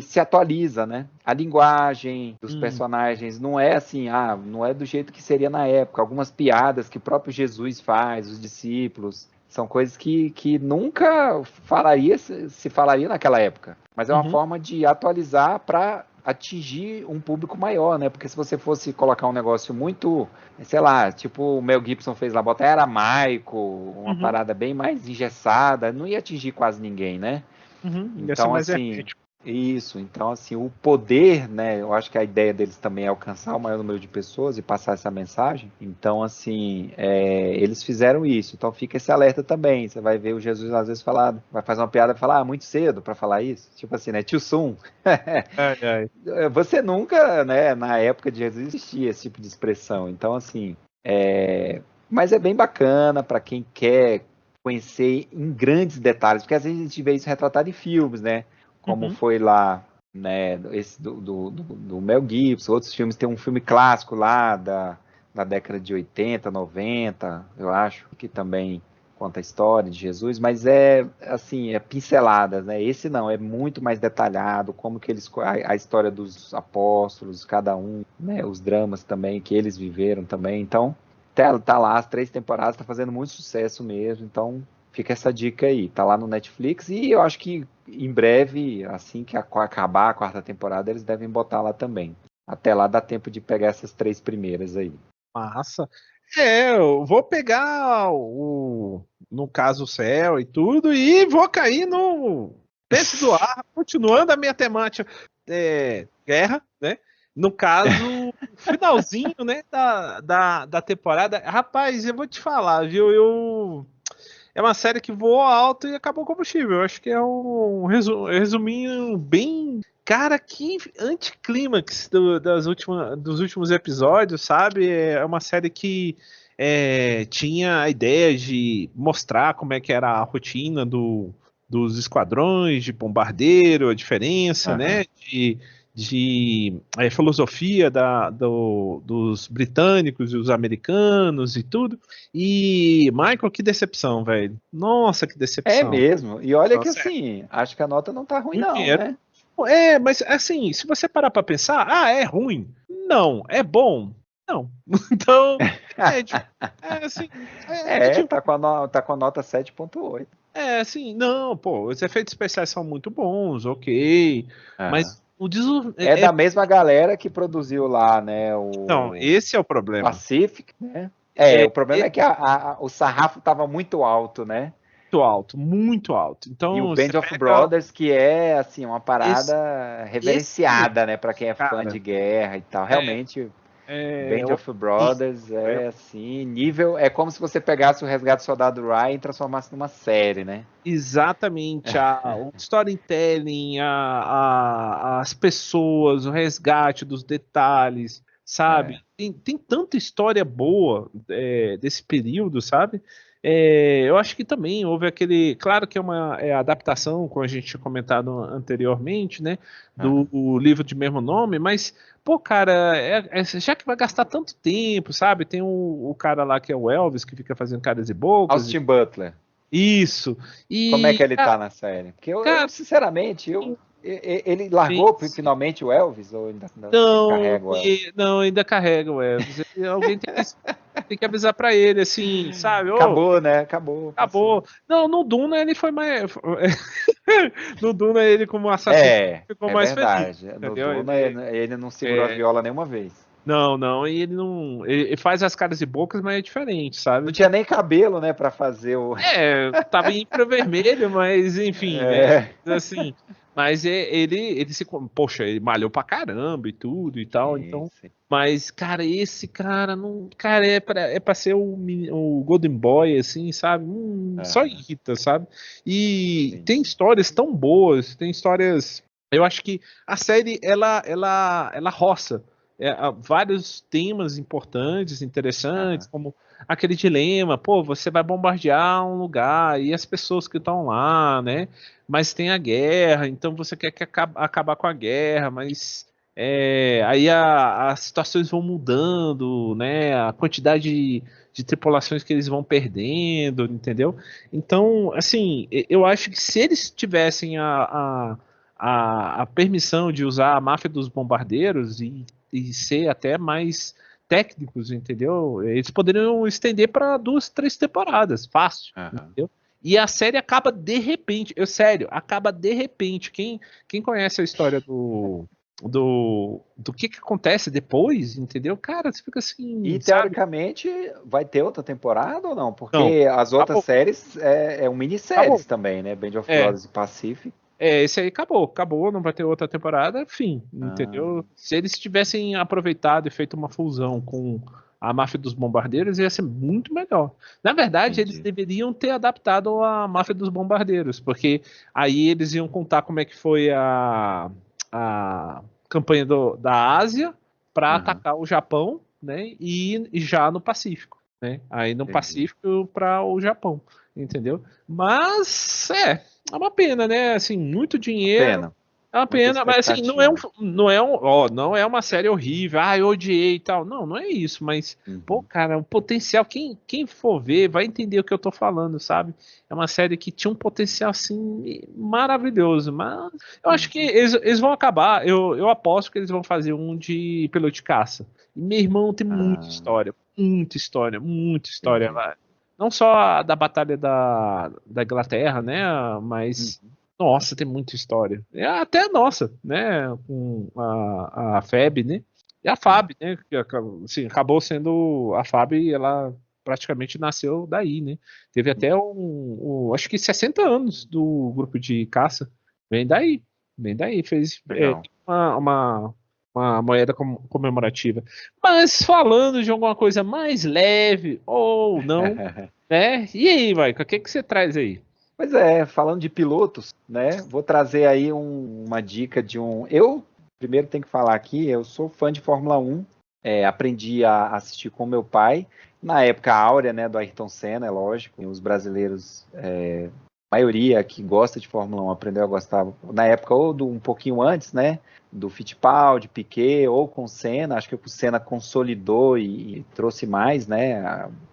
se atualiza, né? A linguagem dos personagens não é assim, não é do jeito que seria na época. Algumas piadas que o próprio Jesus faz, os discípulos, são coisas que nunca se falaria naquela época. Mas é uma forma de atualizar para atingir um público maior, né? Porque se você fosse colocar um negócio muito, sei lá, tipo o Mel Gibson fez lá, botar aramaico, uma parada bem mais engessada, não ia atingir quase ninguém, né? Então, assim, isso. Então, assim, o poder, né? Eu acho que a ideia deles também é alcançar o maior número de pessoas e passar essa mensagem. Então, assim, eles fizeram isso. Então, fica esse alerta também. Você vai ver o Jesus às vezes falar, vai fazer uma piada e falar, muito cedo para falar isso. Tipo assim, né? Too soon. Você nunca, né? Na época de Jesus existia esse tipo de expressão. Então, assim, mas é bem bacana para quem quer conhecer em grandes detalhes, porque às vezes a gente vê isso retratado em filmes, né? Como foi lá, né? Esse do Mel Gibson, outros filmes, tem um filme clássico lá da década de 80, 90, eu acho, que também conta a história de Jesus, mas assim, pinceladas, né? Esse não, é muito mais detalhado, como que a história dos apóstolos, cada um, né? Os dramas também que eles viveram também, então tá lá, as 3 temporadas, tá fazendo muito sucesso mesmo, então fica essa dica aí, tá lá no Netflix, e eu acho que em breve, assim que acabar a quarta temporada, eles devem botar lá também. Até lá dá tempo de pegar essas 3 primeiras aí. Massa. Eu vou pegar no caso, o céu e tudo, e vou cair no Dentro do Ar, continuando a minha temática guerra, né? No caso, finalzinho, né, da temporada. Rapaz, eu vou te falar, viu? É uma série que voou alto e acabou o combustível. Eu acho que é um resuminho bem. Cara, que anticlímax dos últimos episódios, sabe? É uma série que tinha a ideia de mostrar como é que era a rotina dos esquadrões de bombardeiro, a diferença, né? De filosofia dos britânicos e os americanos e tudo. E, Michael, que decepção, velho. Nossa, que É decepção. mesmo. E olha que Nossa, assim, acho que a nota não tá ruim muito não, dinheiro. né? Mas assim, se você parar pra pensar, é ruim? Não. É bom? Não. Então, médio. Assim, Tá com a nota 7,8. assim, não, pô, os efeitos especiais são muito bons, ok. Aham. Mas o desenvolvimento. É da mesma galera que produziu lá, né, Não, o esse é o problema. Pacific, né? É, O problema é que o sarrafo tava muito alto, né? muito alto, muito alto. E o Então, você Band of pega Brothers, que é assim uma esse, parada esse reverenciada, né, para quem é fã cara, de guerra e tal. é, Realmente, é, Band of Brothers é assim, nível, é como se você pegasse o Resgate do Soldado Ryan e transformasse numa série, né? exatamente o storytelling, as pessoas, o resgate dos detalhes, É. sabe? Tem tanta história boa desse período, sabe? Eu acho que também houve aquele. Claro que é uma adaptação, como a gente tinha comentado anteriormente, né? Do Aham. o livro de mesmo nome, mas, pô, cara, já que vai gastar tanto tempo, sabe? Tem o cara lá que é o Elvis, que fica fazendo caras e bocas. Austin Butler, Isso. como é que E, ele tá na série? Porque cara, sinceramente, ele largou sim. finalmente o Elvis ou ainda Não, carrega o Elvis? não, ainda carrega o Elvis. Alguém tem que avisar pra ele, assim, sabe? Ô, Acabou, né? Acabou, passou. acabou. Não, no Duna ele foi mais. No Duna ele, como assassino, ficou É mais feliz. verdade. No Entendeu? Duna ele não segurou a viola nenhuma vez. Não, não, e ele não. Ele faz as caras e bocas, mas é diferente, Não sabe? tinha nem cabelo, né, pra fazer o. Tava em infravermelho, mas enfim, né? É, Assim, mas ele poxa, ele malhou pra caramba e tudo e tal, sim, então. sim. Mas, cara, esse cara não. Cara, é pra ser o Golden Boy, assim, sabe? Só Aham, irrita, sabe? E tem entendi. histórias tão boas, tem histórias. Eu acho que a série, ela roça vários temas importantes, interessantes, Aham, como aquele dilema, pô, você vai bombardear um lugar e as pessoas que estão lá, né? Mas tem a guerra, então você quer que acabar com a guerra, mas aí as situações vão mudando, né? A quantidade de tripulações que eles vão perdendo, entendeu? Então, assim, eu acho que se eles tivessem a permissão de usar a máfia dos bombardeiros e ser até mais técnicos, entendeu? Eles poderiam estender para 2, 3 temporadas, fácil, aham. entendeu? E a série acaba de repente, sério, acaba de repente. Quem conhece a história do que acontece depois, entendeu? Cara, você fica assim, E sabe? teoricamente vai ter outra temporada ou não? Não, Porque as outras acabou, séries um acabou. minisséries também, né? Band of É, Brothers e Pacific. esse aí acabou, não vai ter outra temporada, fim, Ah, entendeu? Se eles tivessem aproveitado e feito uma fusão com a Máfia dos Bombardeiros, ia ser muito melhor. Na verdade, eles entendi. deveriam ter adaptado a Máfia dos Bombardeiros, porque aí eles iam contar como é que foi a campanha da Ásia para Aham, atacar o Japão, né? E já no Pacífico, né? Aí no entendi. Pacífico para o Japão, entendeu? Mas é uma pena, né? Assim, muito Uma dinheiro. pena. É uma Muita pena, mas assim, expectativa. não é uma série horrível, eu odiei e tal. Não, não é isso, mas, pô, Uhum. cara, o potencial, quem for ver vai entender o que eu tô falando, sabe? É uma série que tinha um potencial, assim, maravilhoso, mas eu acho que Entendi. eles vão acabar, eu aposto que eles vão fazer um de piloto de caça. E meu irmão tem Ah, muita história entendi. lá. Não só a da Batalha da Inglaterra, né? Mas Uhum. Nossa, tem muita história. É até a nossa, né? Com a FEB, né? E a FAB, né? Que assim, acabou sendo a FAB, ela praticamente nasceu daí, né? Teve até acho que 60 anos do grupo de caça. Vem daí. Vem daí. Fez Legal. uma moeda comemorativa. Mas falando de alguma coisa mais leve ou não, né? E aí, Michael, o que que você traz aí? Pois é, falando de pilotos, né? Vou trazer aí uma dica de um. Eu primeiro tenho que falar aqui, eu sou fã de Fórmula 1, aprendi a assistir com meu pai, na época áurea, né, do Ayrton Senna, é lógico, e os brasileiros, a maioria que gosta de Fórmula 1 aprendeu a gostar na época ou um pouquinho antes, né? Do Fittipaldi, Piquet, ou com o Senna. Acho que o Senna consolidou e trouxe mais, né?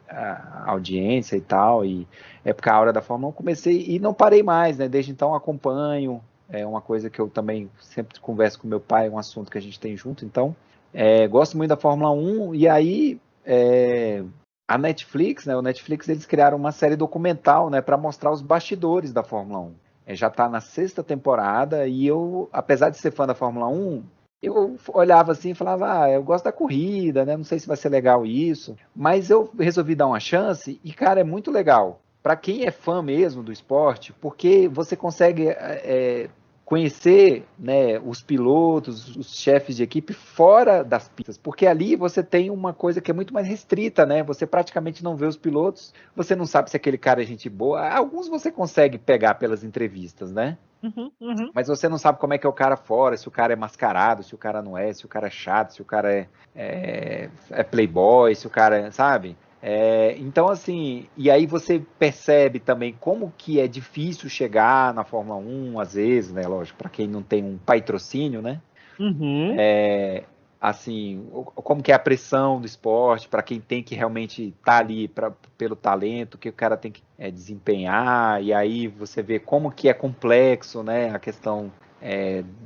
A audiência e tal. E época áurea da Fórmula 1 comecei e não parei mais, né? Desde então acompanho. É uma coisa que eu também sempre converso com meu pai, é um assunto que a gente tem junto. Então, gosto muito da Fórmula 1 e aí a Netflix, né? O Netflix eles criaram uma série documental, né, para mostrar os bastidores da Fórmula 1. Já está na sexta temporada e eu, apesar de ser fã da Fórmula 1, eu olhava assim e falava, eu gosto da corrida, né? Não sei se vai ser legal isso, mas eu resolvi dar uma chance e, cara, é muito legal. Para quem é fã mesmo do esporte, porque você consegue conhecer, né, os pilotos, os chefes de equipe fora das pistas, porque ali você tem uma coisa que é muito mais restrita, né? Você praticamente não vê os pilotos, você não sabe se aquele cara é gente boa. Alguns você consegue pegar pelas entrevistas, né? Uhum, uhum. Mas você não sabe como é que é o cara fora, se o cara é mascarado, se o cara não é, se o cara é chato, se o cara é playboy, se o cara sabe? Então, assim, e aí você percebe também como que é difícil chegar na Fórmula 1, às vezes, né? Lógico, para quem não tem um patrocínio, né? Uhum. Assim, como que é a pressão do esporte para quem tem que realmente estar ali pelo talento que o cara tem que desempenhar, e aí você vê como que é complexo, né, a questão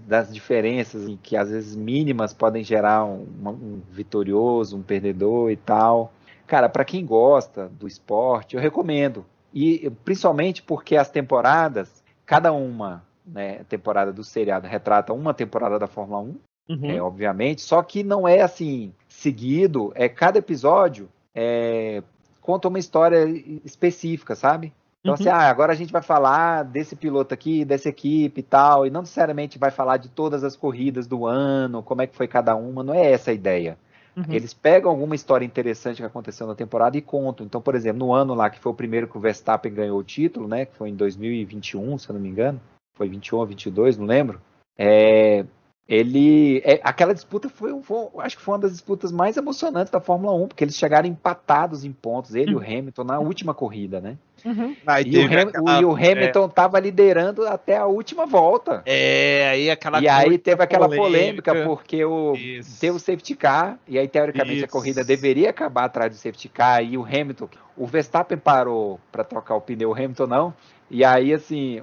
das diferenças que às vezes mínimas podem gerar um vitorioso, um perdedor e tal. Cara, para quem gosta do esporte, eu recomendo. E principalmente porque as temporadas, cada uma, né, temporada do seriado retrata uma temporada da Fórmula 1, Uhum. obviamente, só que não é assim, seguido, cada episódio conta uma história específica, sabe? Então, assim, Uhum. agora a gente vai falar desse piloto aqui, dessa equipe e tal, e não necessariamente vai falar de todas as corridas do ano, como é que foi cada uma, não é essa a ideia. Uhum. Eles pegam alguma história interessante que aconteceu na temporada e contam. Então, por exemplo, no ano lá que foi o primeiro que o Verstappen ganhou o título, né, que foi em 2021, se eu não me engano, foi 21 ou 22, não lembro. Aquela disputa acho que foi uma das disputas mais emocionantes da Fórmula 1, porque eles chegaram empatados em pontos, ele e o Uhum. Hamilton na última corrida, né? Uhum. Aí E o, teve Ham, o, e aquela. o Hamilton estava liderando até a última volta. Aí aquela E aí coisa teve aquela polêmica, polêmica. porque teve o Isso. safety car, e aí teoricamente a corrida Isso. deveria acabar atrás do safety car, e o Verstappen parou para trocar o pneu, o Hamilton não, e aí assim,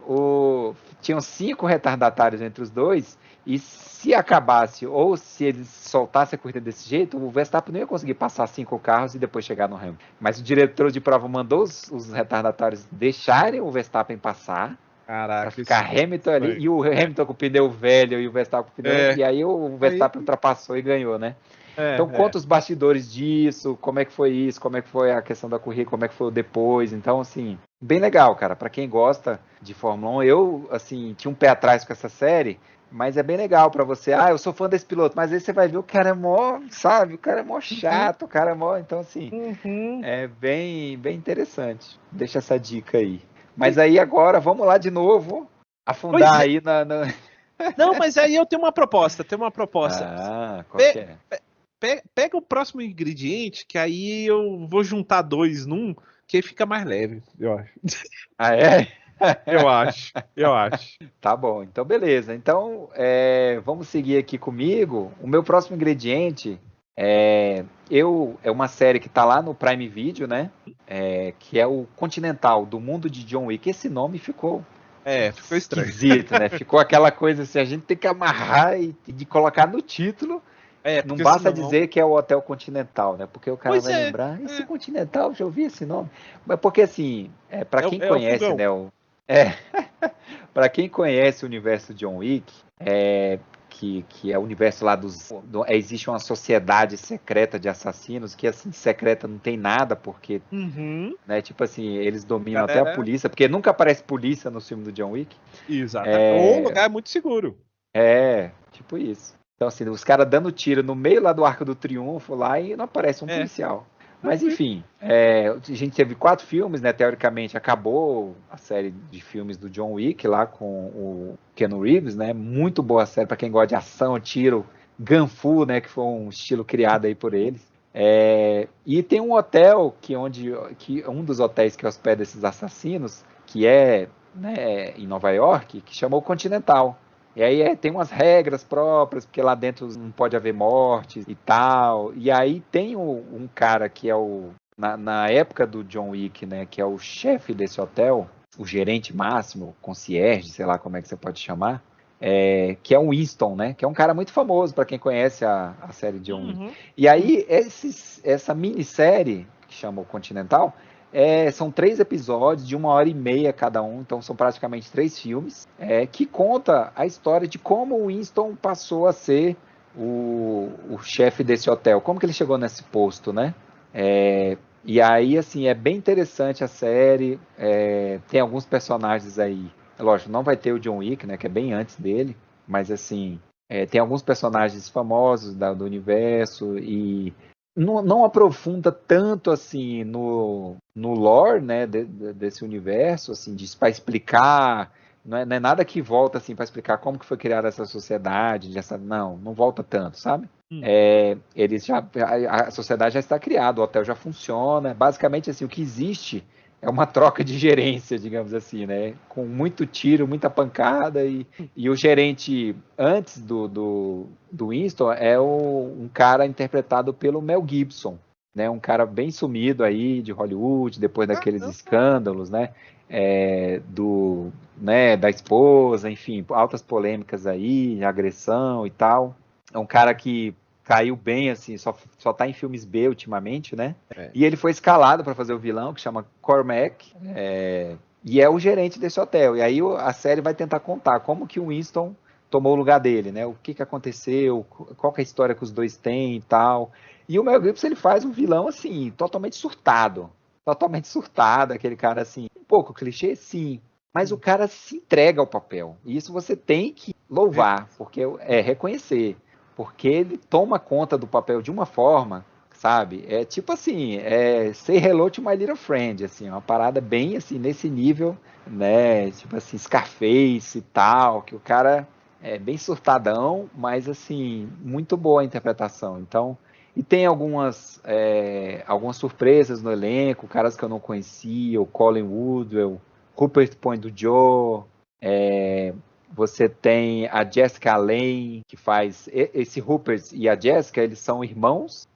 tinham 5 retardatários entre os dois, e se acabasse, ou se eles soltassem a corrida desse jeito, o Verstappen não ia conseguir passar 5 carros e depois chegar no Hamilton. Mas o diretor de prova mandou os retardatários deixarem o Verstappen passar, para Caraca, ficar isso Hamilton ali, foi. e o Hamilton com o pneu velho e o Verstappen com o pneu, É. e aí o Aí. Verstappen ultrapassou e ganhou, né? É, Então é. conta os bastidores disso, como é que foi isso, como é que foi a questão da corrida, como é que foi o depois. Então, assim, bem legal, cara. Para quem gosta de Fórmula 1, eu, assim, tinha um pé atrás com essa série, mas é bem legal para você. Eu sou fã desse piloto, mas aí você vai ver o cara é mó, sabe? O cara é mó Uhum. chato, o cara é mó. Então, assim, Uhum. é bem, bem interessante. Deixa essa dica aí. Mas aí agora, vamos lá de novo, Pois afundar é. aí na. Não, mas aí eu tenho uma proposta, tenho uma proposta. Qual que Pe- é? Pega o próximo ingrediente, que aí eu vou juntar dois num, que aí fica mais leve, eu acho. Ah, é? Eu acho, eu acho. Tá bom, então beleza. Então, vamos seguir aqui comigo. O meu próximo ingrediente é uma série que tá lá no Prime Video, né? Que é o Continental, do mundo de John Wick. Esse nome ficou Ficou estranho. esquisito, né? Ficou aquela coisa assim, a gente tem que amarrar e de colocar no título. Não Porque basta senão. dizer que é o Hotel Continental, né? Porque o cara Pois vai é, lembrar, esse é. Continental, já ouvi esse nome. Mas porque assim, para quem É o conhece, fogão. né? É, Para quem conhece o universo John Wick, que é o universo lá existe uma sociedade secreta de assassinos, que assim, secreta não tem nada, porque, né, tipo assim, eles dominam até a polícia, porque nunca aparece polícia no filme do John Wick. Exatamente. O lugar é muito seguro. Tipo isso. Então, assim, os caras dando tiro no meio lá do Arco do Triunfo lá e não aparece um policial. Mas enfim, a gente teve 4 filmes, né? Teoricamente acabou a série de filmes do John Wick lá com o Keanu Reeves, né? Muito boa série para quem gosta de ação, tiro, Gunfu, né? Que foi um estilo criado aí por eles. E tem um hotel que um dos hotéis que hospeda esses assassinos, que é, né, em Nova York, que chamou Continental. E aí tem umas regras próprias, porque lá dentro não pode haver mortes e tal. E aí tem um cara que é na época do John Wick, né, que é o chefe desse hotel, o gerente máximo, o concierge, sei lá como é que você pode chamar, que é o Winston, né, que é um cara muito famoso para quem conhece a série John Wick. E aí essa minissérie, que chama o Continental, são 3 episódios de 1h30 cada um, então são praticamente 3 filmes, que conta a história de como o Winston passou a ser o chefe desse hotel, como que ele chegou nesse posto, né? E aí, assim, é bem interessante a série, tem alguns personagens aí, lógico, não vai ter o John Wick, né, que é bem antes dele, mas assim, tem alguns personagens famosos do universo e não aprofunda tanto assim no lore, né, desse universo, assim, para explicar, não é nada que volta assim para explicar como que foi criada essa sociedade, não volta tanto, sabe? A sociedade já está criada, o hotel já funciona, basicamente assim, o que existe é uma troca de gerência, digamos assim, né? Com muito tiro, muita pancada e o gerente antes do Winston é um cara interpretado pelo Mel Gibson, né? Um cara bem sumido aí de Hollywood, depois daqueles escândalos, né? Né? Da esposa, enfim, altas polêmicas aí, agressão e tal. É um cara que caiu bem, assim, só tá em filmes B ultimamente, né? E ele foi escalado para fazer o vilão, que chama Cormac, e é o gerente desse hotel. E aí a série vai tentar contar como que o Winston tomou o lugar dele, né? O que aconteceu, qual que é a história que os dois têm e tal. E o Mel Gibson, ele faz um vilão, assim, totalmente surtado. Totalmente surtado, aquele cara, assim, um pouco clichê, sim. Mas o cara se entrega ao papel. E isso você tem que louvar, porque reconhecer. Porque ele toma conta do papel de uma forma, sabe? É tipo assim, Say Hello to My Little Friend, assim, uma parada bem assim, nesse nível, né? Tipo assim, Scarface e tal, que o cara é bem surtadão, mas assim, muito boa a interpretação. Então, e tem algumas surpresas no elenco, caras que eu não conhecia, o Colin Woodwell, Rupert Point do Joe, você tem a Jessica Lange, que faz esse Rupert e a Jessica, eles são irmãos,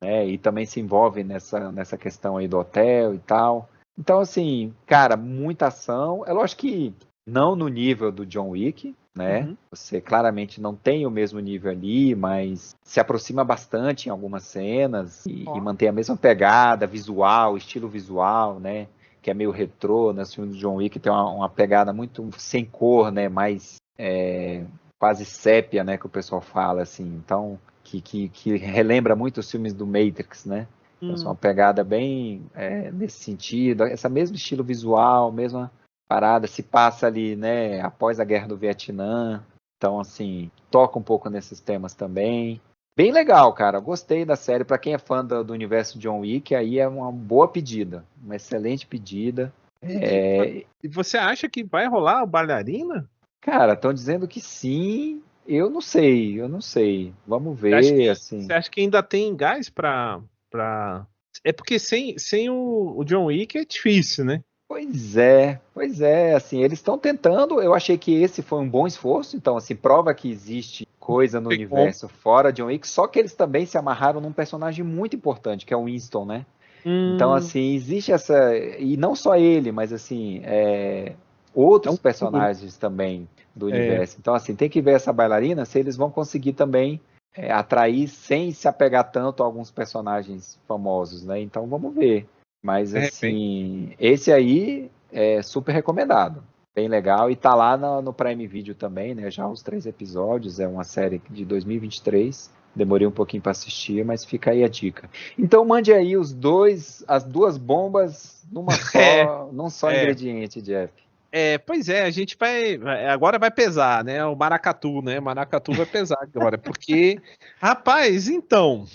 e também se envolvem nessa questão aí do hotel e tal. Então, assim, cara, muita ação. É lógico que não no nível do John Wick, né? Você claramente não tem o mesmo nível ali, mas se aproxima bastante em algumas cenas e mantém a mesma pegada visual, estilo visual, né? Que é meio retrô, né? O filme do John Wick tem uma pegada muito sem cor, né? Mais quase sépia, né? Que o pessoal fala, assim. Então, que relembra muito os filmes do Matrix, né? Então, uma pegada bem nesse sentido, esse mesmo estilo visual, mesma parada, se passa ali, né? Após a Guerra do Vietnã. Então, assim, toca um pouco nesses temas também. Bem legal, cara. Gostei da série. Para quem é fã do universo John Wick, aí é uma boa pedida. Uma excelente pedida. E você acha que vai rolar a bailarina? Cara, estão dizendo que sim. Eu não sei. Vamos ver, assim. Você acha que ainda tem gás pra... É porque sem o John Wick é difícil, né? Pois é, assim, eles estão tentando, eu achei que esse foi um bom esforço, então, assim, prova que existe coisa no universo fora de John Wick, só que eles também se amarraram num personagem muito importante, que é o Winston, né? Então, assim, existe e não só ele, mas, assim, outros personagens também do universo. Então, assim, tem que ver essa bailarina, se eles vão conseguir também atrair sem se apegar tanto a alguns personagens famosos, né? Então, vamos ver. Mas, assim, esse aí é super recomendado. bem legal. E tá lá no Prime Video também, né? Já os 3 episódios. É uma série de 2023. Demorei um pouquinho para assistir, mas fica aí a dica. Então mande aí as duas bombas É, num só é. ingrediente, Jeff. Pois é, a gente agora vai pesar, né? O maracatu, né? Maracatu vai pesar agora, porque, rapaz, então,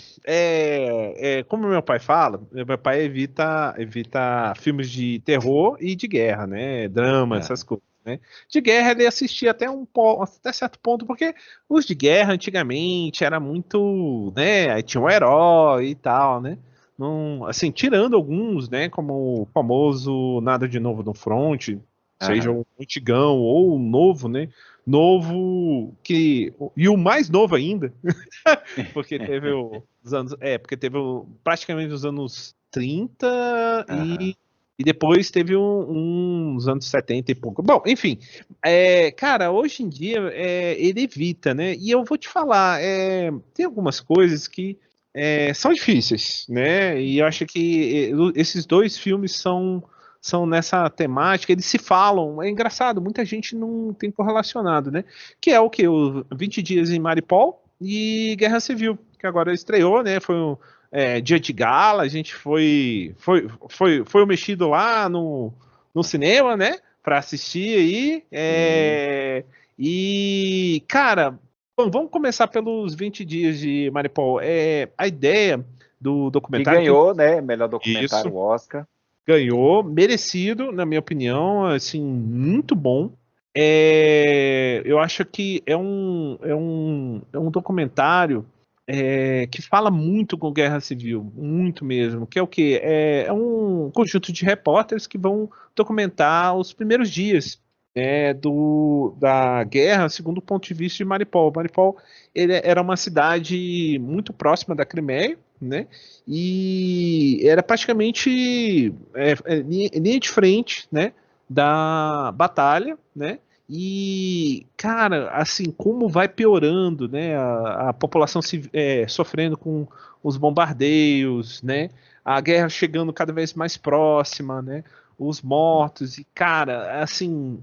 como meu pai fala, meu pai evita filmes de terror e de guerra, né? Drama, É. essas coisas, né? De guerra ele assistia até certo ponto, porque os de guerra antigamente era muito, né? Aí tinha um herói e tal, né? Não, assim, tirando alguns, né? Como o famoso Nada de Novo no Front, seja Aham. o antigão ou o novo, né? Novo que. E o mais novo ainda, porque teve os anos. Porque teve praticamente os anos 30 Aham. e depois teve uns anos 70 e pouco. Bom, enfim. Cara, hoje em dia ele evita, né? E eu vou te falar, tem algumas coisas que são difíceis, né? E eu acho que esses dois filmes são nessa temática, eles se falam, é engraçado, muita gente não tem correlacionado, né? Que é o que? O 20 Dias em Maripol e Guerra Civil, que agora estreou, né? Foi um dia de gala, a gente foi o mexido lá no cinema, né? Para assistir aí. Sim. E, cara, bom, vamos começar pelos 20 Dias de Maripol. A ideia do Que documentário que ganhou, né? Melhor isso documentário Oscar. ganhou, merecido, na minha opinião, assim, muito bom. Eu acho que é um documentário que fala muito com Guerra Civil, muito mesmo. Que é o quê? É um conjunto de repórteres que vão documentar os primeiros dias da guerra, segundo o ponto de vista de Maripol. Maripol era uma cidade muito próxima da Crimeia, né? E era praticamente linha de frente, né, da batalha, né? E, cara, assim, como vai piorando, né? A população sofrendo com os bombardeios, né? A guerra chegando cada vez mais próxima, né? Os mortos, e, cara, assim,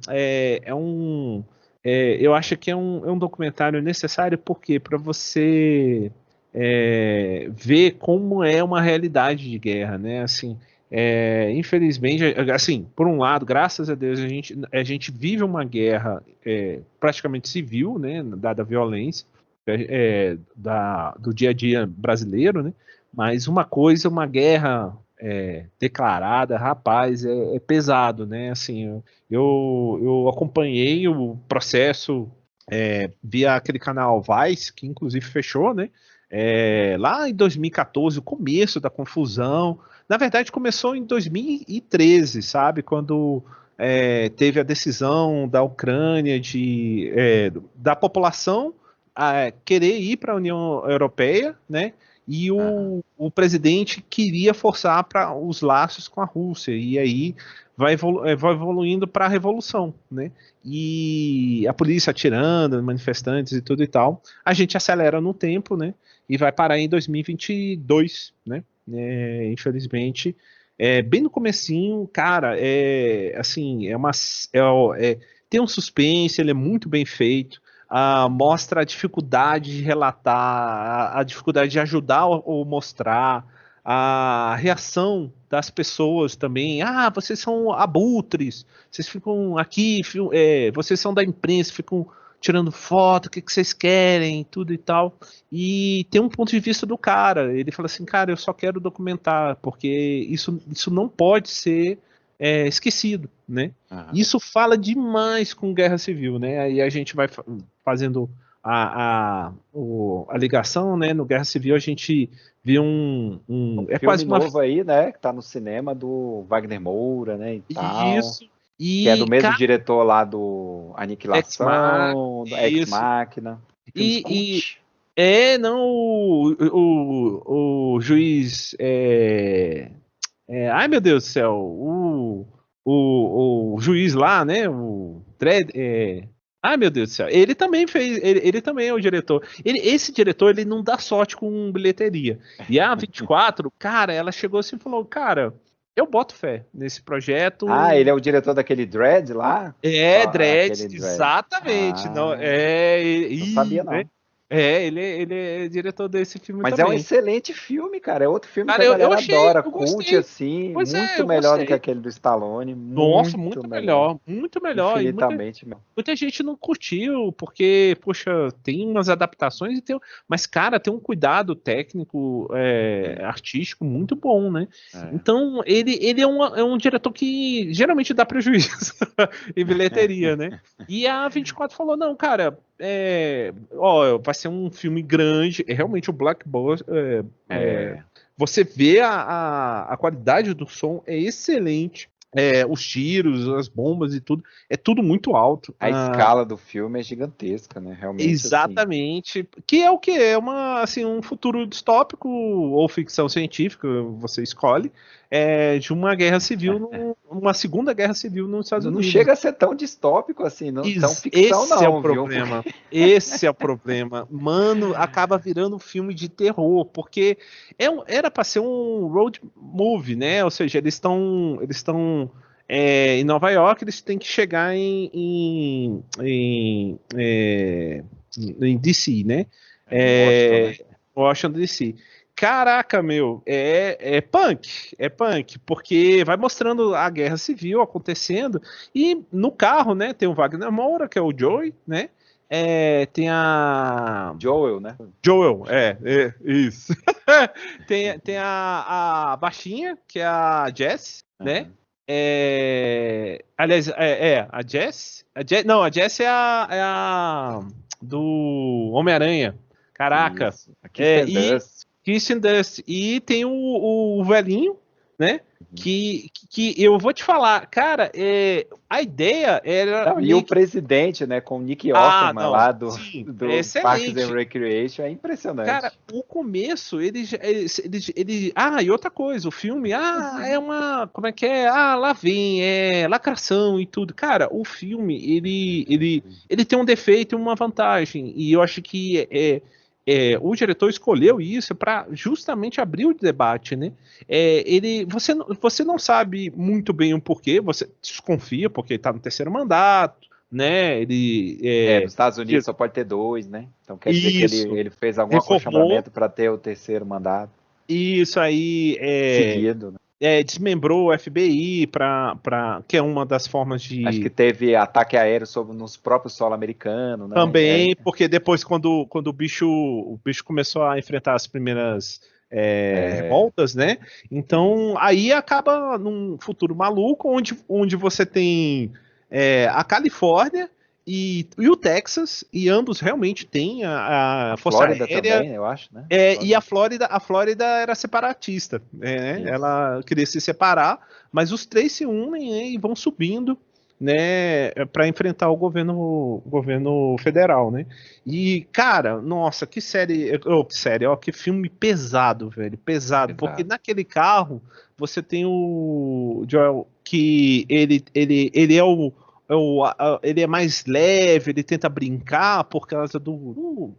eu acho que é um documentário necessário, porque para você ver como é uma realidade de guerra, né? Assim, infelizmente, assim, por um lado, graças a Deus, a gente vive uma guerra praticamente civil, né? Dada a violência do dia a dia brasileiro, né? Mas uma guerra declarada, rapaz, é pesado, né? Assim, eu acompanhei o processo via aquele canal Vice, que inclusive fechou, né? Lá em 2014, o começo da confusão. Na verdade, começou em 2013, sabe? Quando teve a decisão da Ucrânia da população querer ir para a União Europeia, né? E Aham. o presidente queria forçar para os laços com a Rússia. E aí vai evoluindo para a revolução, né? E a polícia atirando, manifestantes e tudo e tal. A gente acelera no tempo, né? E vai parar em 2022, né? Infelizmente, bem no comecinho, cara, assim, tem um suspense, ele é muito bem feito. Mostra a dificuldade de relatar, a dificuldade de ajudar ou mostrar, a reação das pessoas também. Vocês são abutres, vocês ficam aqui, vocês são da imprensa, ficam tirando foto, o que vocês querem, tudo e tal. E tem um ponto de vista do cara. Ele fala assim, cara, eu só quero documentar, porque isso não pode ser esquecido, né? Aham. Isso fala demais com Guerra Civil, né? Aí a gente vai fazendo a ligação, né? No Guerra Civil a gente vê Um é filme quase uma novo aí, né? Que tá no cinema do Wagner Moura, né? E tal. isso Que é do e mesmo diretor lá do Ex-Machina, Aniquilação, do Ex isso Machina. Filmes e cult. não o juiz ai meu Deus do céu, o juiz lá, né? O Dredd, ai meu Deus do céu, ele também fez, ele também é o diretor. Esse diretor ele não dá sorte com bilheteria. E a 24, cara, ela chegou assim e falou, cara. eu boto fé nesse projeto. Ah, ele é o diretor daquele Dredd lá? Dredd, Aquele Dredd. exatamente. Não, Não sabia, não. ele é diretor desse filme Mas é um também. excelente filme, cara. É outro filme Cara, que a eu galera achei, adora. eu Cult, gostei. assim, Pois é, muito eu melhor do que gostei. aquele do Stallone. Nossa, Muito muito melhor. melhor, muito melhor. E Infinitamente melhor. muita gente não curtiu, porque, poxa, tem umas adaptações, mas, cara, tem um cuidado técnico, artístico muito bom, né? É. Então, ele é um diretor que geralmente dá prejuízo em bilheteria, né? E a 24 falou, não, cara, vai ser um filme grande, é realmente o blockbuster. Você vê a qualidade do som é excelente. Os tiros, as bombas e tudo, é tudo muito alto. A escala do filme é gigantesca, né? Realmente, exatamente. Assim. Que é o que? É um futuro distópico ou ficção científica, você escolhe, de uma guerra civil, uma segunda guerra civil nos Estados Unidos. Não chega a ser tão distópico assim, não tão ficção esse não, é o problema. Viu? Esse é o problema. Mano, acaba virando um filme de terror, porque era para ser um road movie, né? Ou seja, eles estão em Nova York, eles têm que chegar em DC, né? Washington DC. Caraca, meu, é punk, porque vai mostrando a guerra civil acontecendo, e no carro, né, tem o Wagner Moura, que é o Joey, né, tem a... Joel, né? Joel, isso. tem a baixinha, que é a Jess, né, aliás, a Jess, não, a Jess é a do Homem-Aranha, caraca. Isso. A Kirsten Dunst. Kirsten Dunst. E tem o velhinho, né? Que eu vou te falar, cara, a ideia era. Não, e o presidente, né? Com o Nick Offerman lá do Parks and Recreation, é impressionante. Cara, o começo, ele. E outra coisa, o filme, é uma. Como é que é? Lá vem, lacração e tudo. Cara, o filme, ele tem um defeito e uma vantagem. E eu acho que o diretor escolheu isso para justamente abrir o debate, né? Você não sabe muito bem o porquê, você desconfia porque está no terceiro mandato, né? Nos Estados Unidos só pode ter 2, né? Então quer dizer que ele fez algum acostamento para ter o terceiro mandato. Isso aí seguido, né? Desmembrou o FBI que é uma das formas de... Acho que teve ataque aéreo nos próprios solo americano, né? Também, porque depois quando o bicho começou a enfrentar as primeiras revoltas, né? Então aí acaba num futuro maluco onde você tem a Califórnia e o Texas, e ambos realmente têm a Força Flórida Aérea também, eu acho, né? E a Flórida era separatista, né? Ela queria se separar, mas os três se unem, né, e vão subindo, né, para enfrentar o governo federal, né? E cara, nossa, que filme pesado, velho, pesado, porque naquele carro você tem o Joel, que ele é mais leve, ele tenta brincar por causa do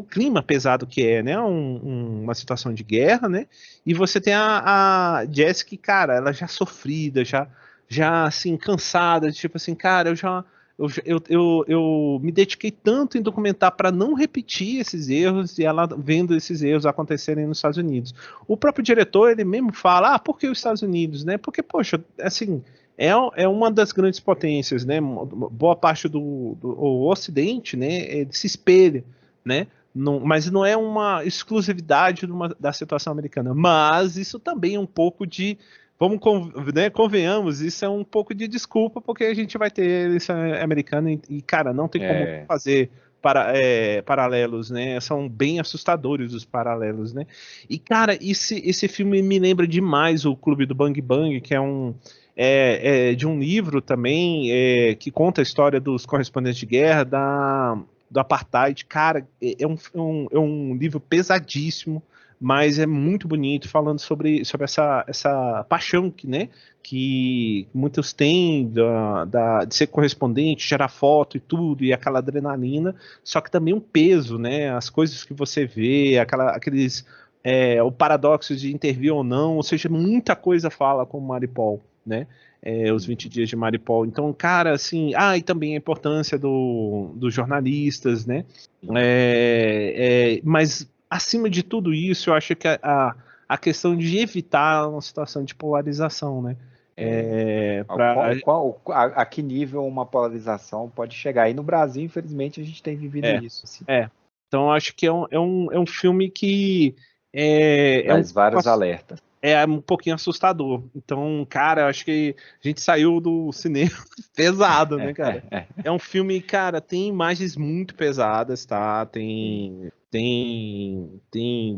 clima pesado que é, né? Uma situação de guerra, né? E você tem a Jessica, cara, ela já sofrida, já assim, cansada, tipo assim, cara, eu me dediquei tanto em documentar para não repetir esses erros, e ela vendo esses erros acontecerem nos Estados Unidos. O próprio diretor, ele mesmo fala, por que os Estados Unidos, né? Porque, poxa, assim... É uma das grandes potências, né? Boa parte do Ocidente, né? Ele se espelha, né? Mas não é uma exclusividade da situação americana. Mas isso também é um pouco de... convenhamos, isso é um pouco de desculpa, porque a gente vai ter eleição americana e, cara, não tem como fazer paralelos, né? São bem assustadores os paralelos, né? E, cara, esse filme me lembra demais o Clube do Bang Bang, que é de um livro também que conta a história dos correspondentes de guerra do Apartheid. Cara, é um livro pesadíssimo, mas é muito bonito, falando sobre essa paixão que muitos têm de ser correspondente, gerar foto e tudo, e aquela adrenalina, só que também um peso, né? As coisas que você vê, aqueles o paradoxo de intervir ou não, ou seja, muita coisa fala com Mariupol, né? Os 20 dias de Mariupol. Então, cara, assim, e também a importância dos jornalistas, né? Mas, acima de tudo isso, eu acho que a questão de evitar uma situação de polarização, né? A que nível uma polarização pode chegar? E no Brasil, infelizmente, a gente tem vivido isso. Assim. Então, acho que é um filme que traz vários alertas. É um pouquinho assustador. Então, cara, acho que a gente saiu do cinema pesado, né, cara? É um filme, cara, tem imagens muito pesadas, tá? Tem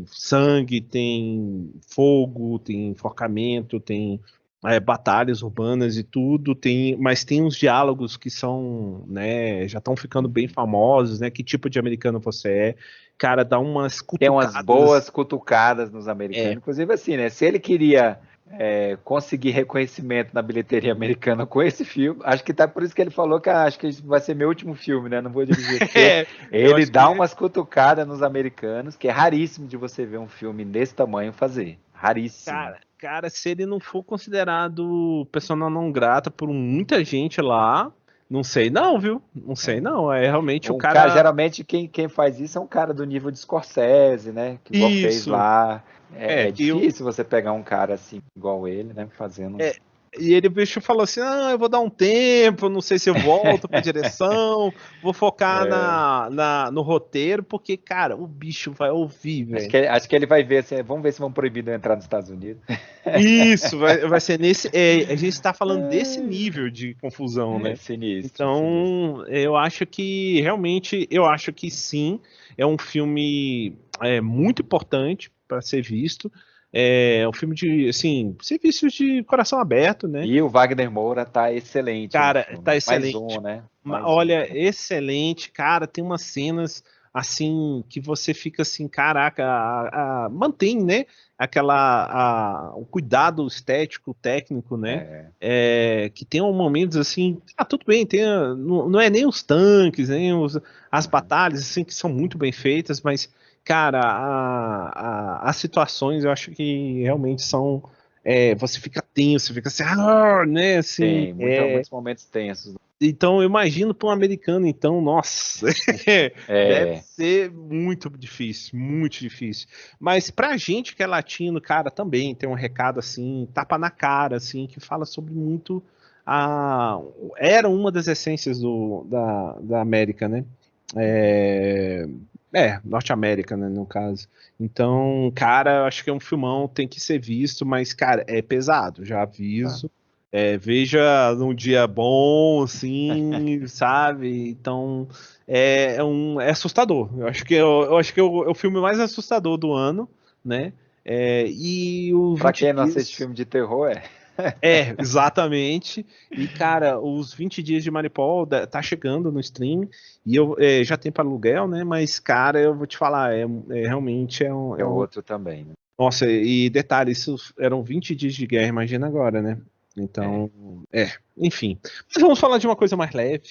sangue, tem fogo, tem enforcamento, tem batalhas urbanas e tudo, mas tem uns diálogos que são, né, já estão ficando bem famosos, né? Que tipo de americano você é? Cara, dá umas cutucadas. Tem umas boas cutucadas nos americanos. Inclusive assim, né? Se ele queria conseguir reconhecimento na bilheteria americana com esse filme, acho que por isso que ele falou que acho que vai ser meu último filme, né? Não vou dirigir. Ele dá umas cutucadas nos americanos, que é raríssimo de você ver um filme desse tamanho fazer. Raríssimo. Cara, se ele não for considerado persona não grata por muita gente lá, não sei não, viu? Não sei não, realmente o cara... Geralmente quem faz isso é um cara do nível de Scorsese, né? Que igual fez lá. É difícil você pegar um cara assim, igual ele, né? Fazendo... E ele, bicho, falou assim, eu vou dar um tempo, não sei se eu volto pra direção, vou focar no roteiro, porque, cara, o bicho vai ouvir, velho. Acho que ele vai ver assim, vamos ver se vão proibir de eu entrar nos Estados Unidos. Isso, vai ser nesse... a gente tá falando desse nível de confusão, né? Sinistro. Então, eu acho que, realmente, sim, é um filme muito importante para ser visto. É um filme de, assim, serviços de coração aberto, né? E o Wagner Moura tá excelente. Cara, tá excelente. Mais um, né? Olha, excelente. Cara, tem umas cenas, assim, que você fica assim, caraca, mantém, né? O cuidado estético, técnico, né? Que tem momentos assim, tudo bem, não é nem os tanques, nem as batalhas, assim, que são muito bem feitas, mas cara, as situações eu acho que realmente são. Você fica tenso, fica assim, né? Assim, muitos momentos tensos. Então, eu imagino para um americano, então, nossa, deve ser muito difícil, muito difícil. Mas pra gente que é latino, cara, também tem um recado assim, tapa na cara, assim, que fala sobre muito era uma das essências da América, né? Norte América, né, no caso. Então, cara, acho que é um filmão, tem que ser visto, mas, cara, é pesado, já aviso. Veja num dia bom, assim, sabe? Então, é assustador. Eu acho que é o filme mais assustador do ano, né? Pra quem não assiste filme de terror, exatamente. E, cara, os 20 dias de Mariupol tá chegando no stream e eu já tem para aluguel, né? Mas, cara, eu vou te falar, realmente é outro também, né? Nossa, e detalhe, isso eram 20 dias de guerra, imagina agora, né? Então, enfim. Mas vamos falar de uma coisa mais leve.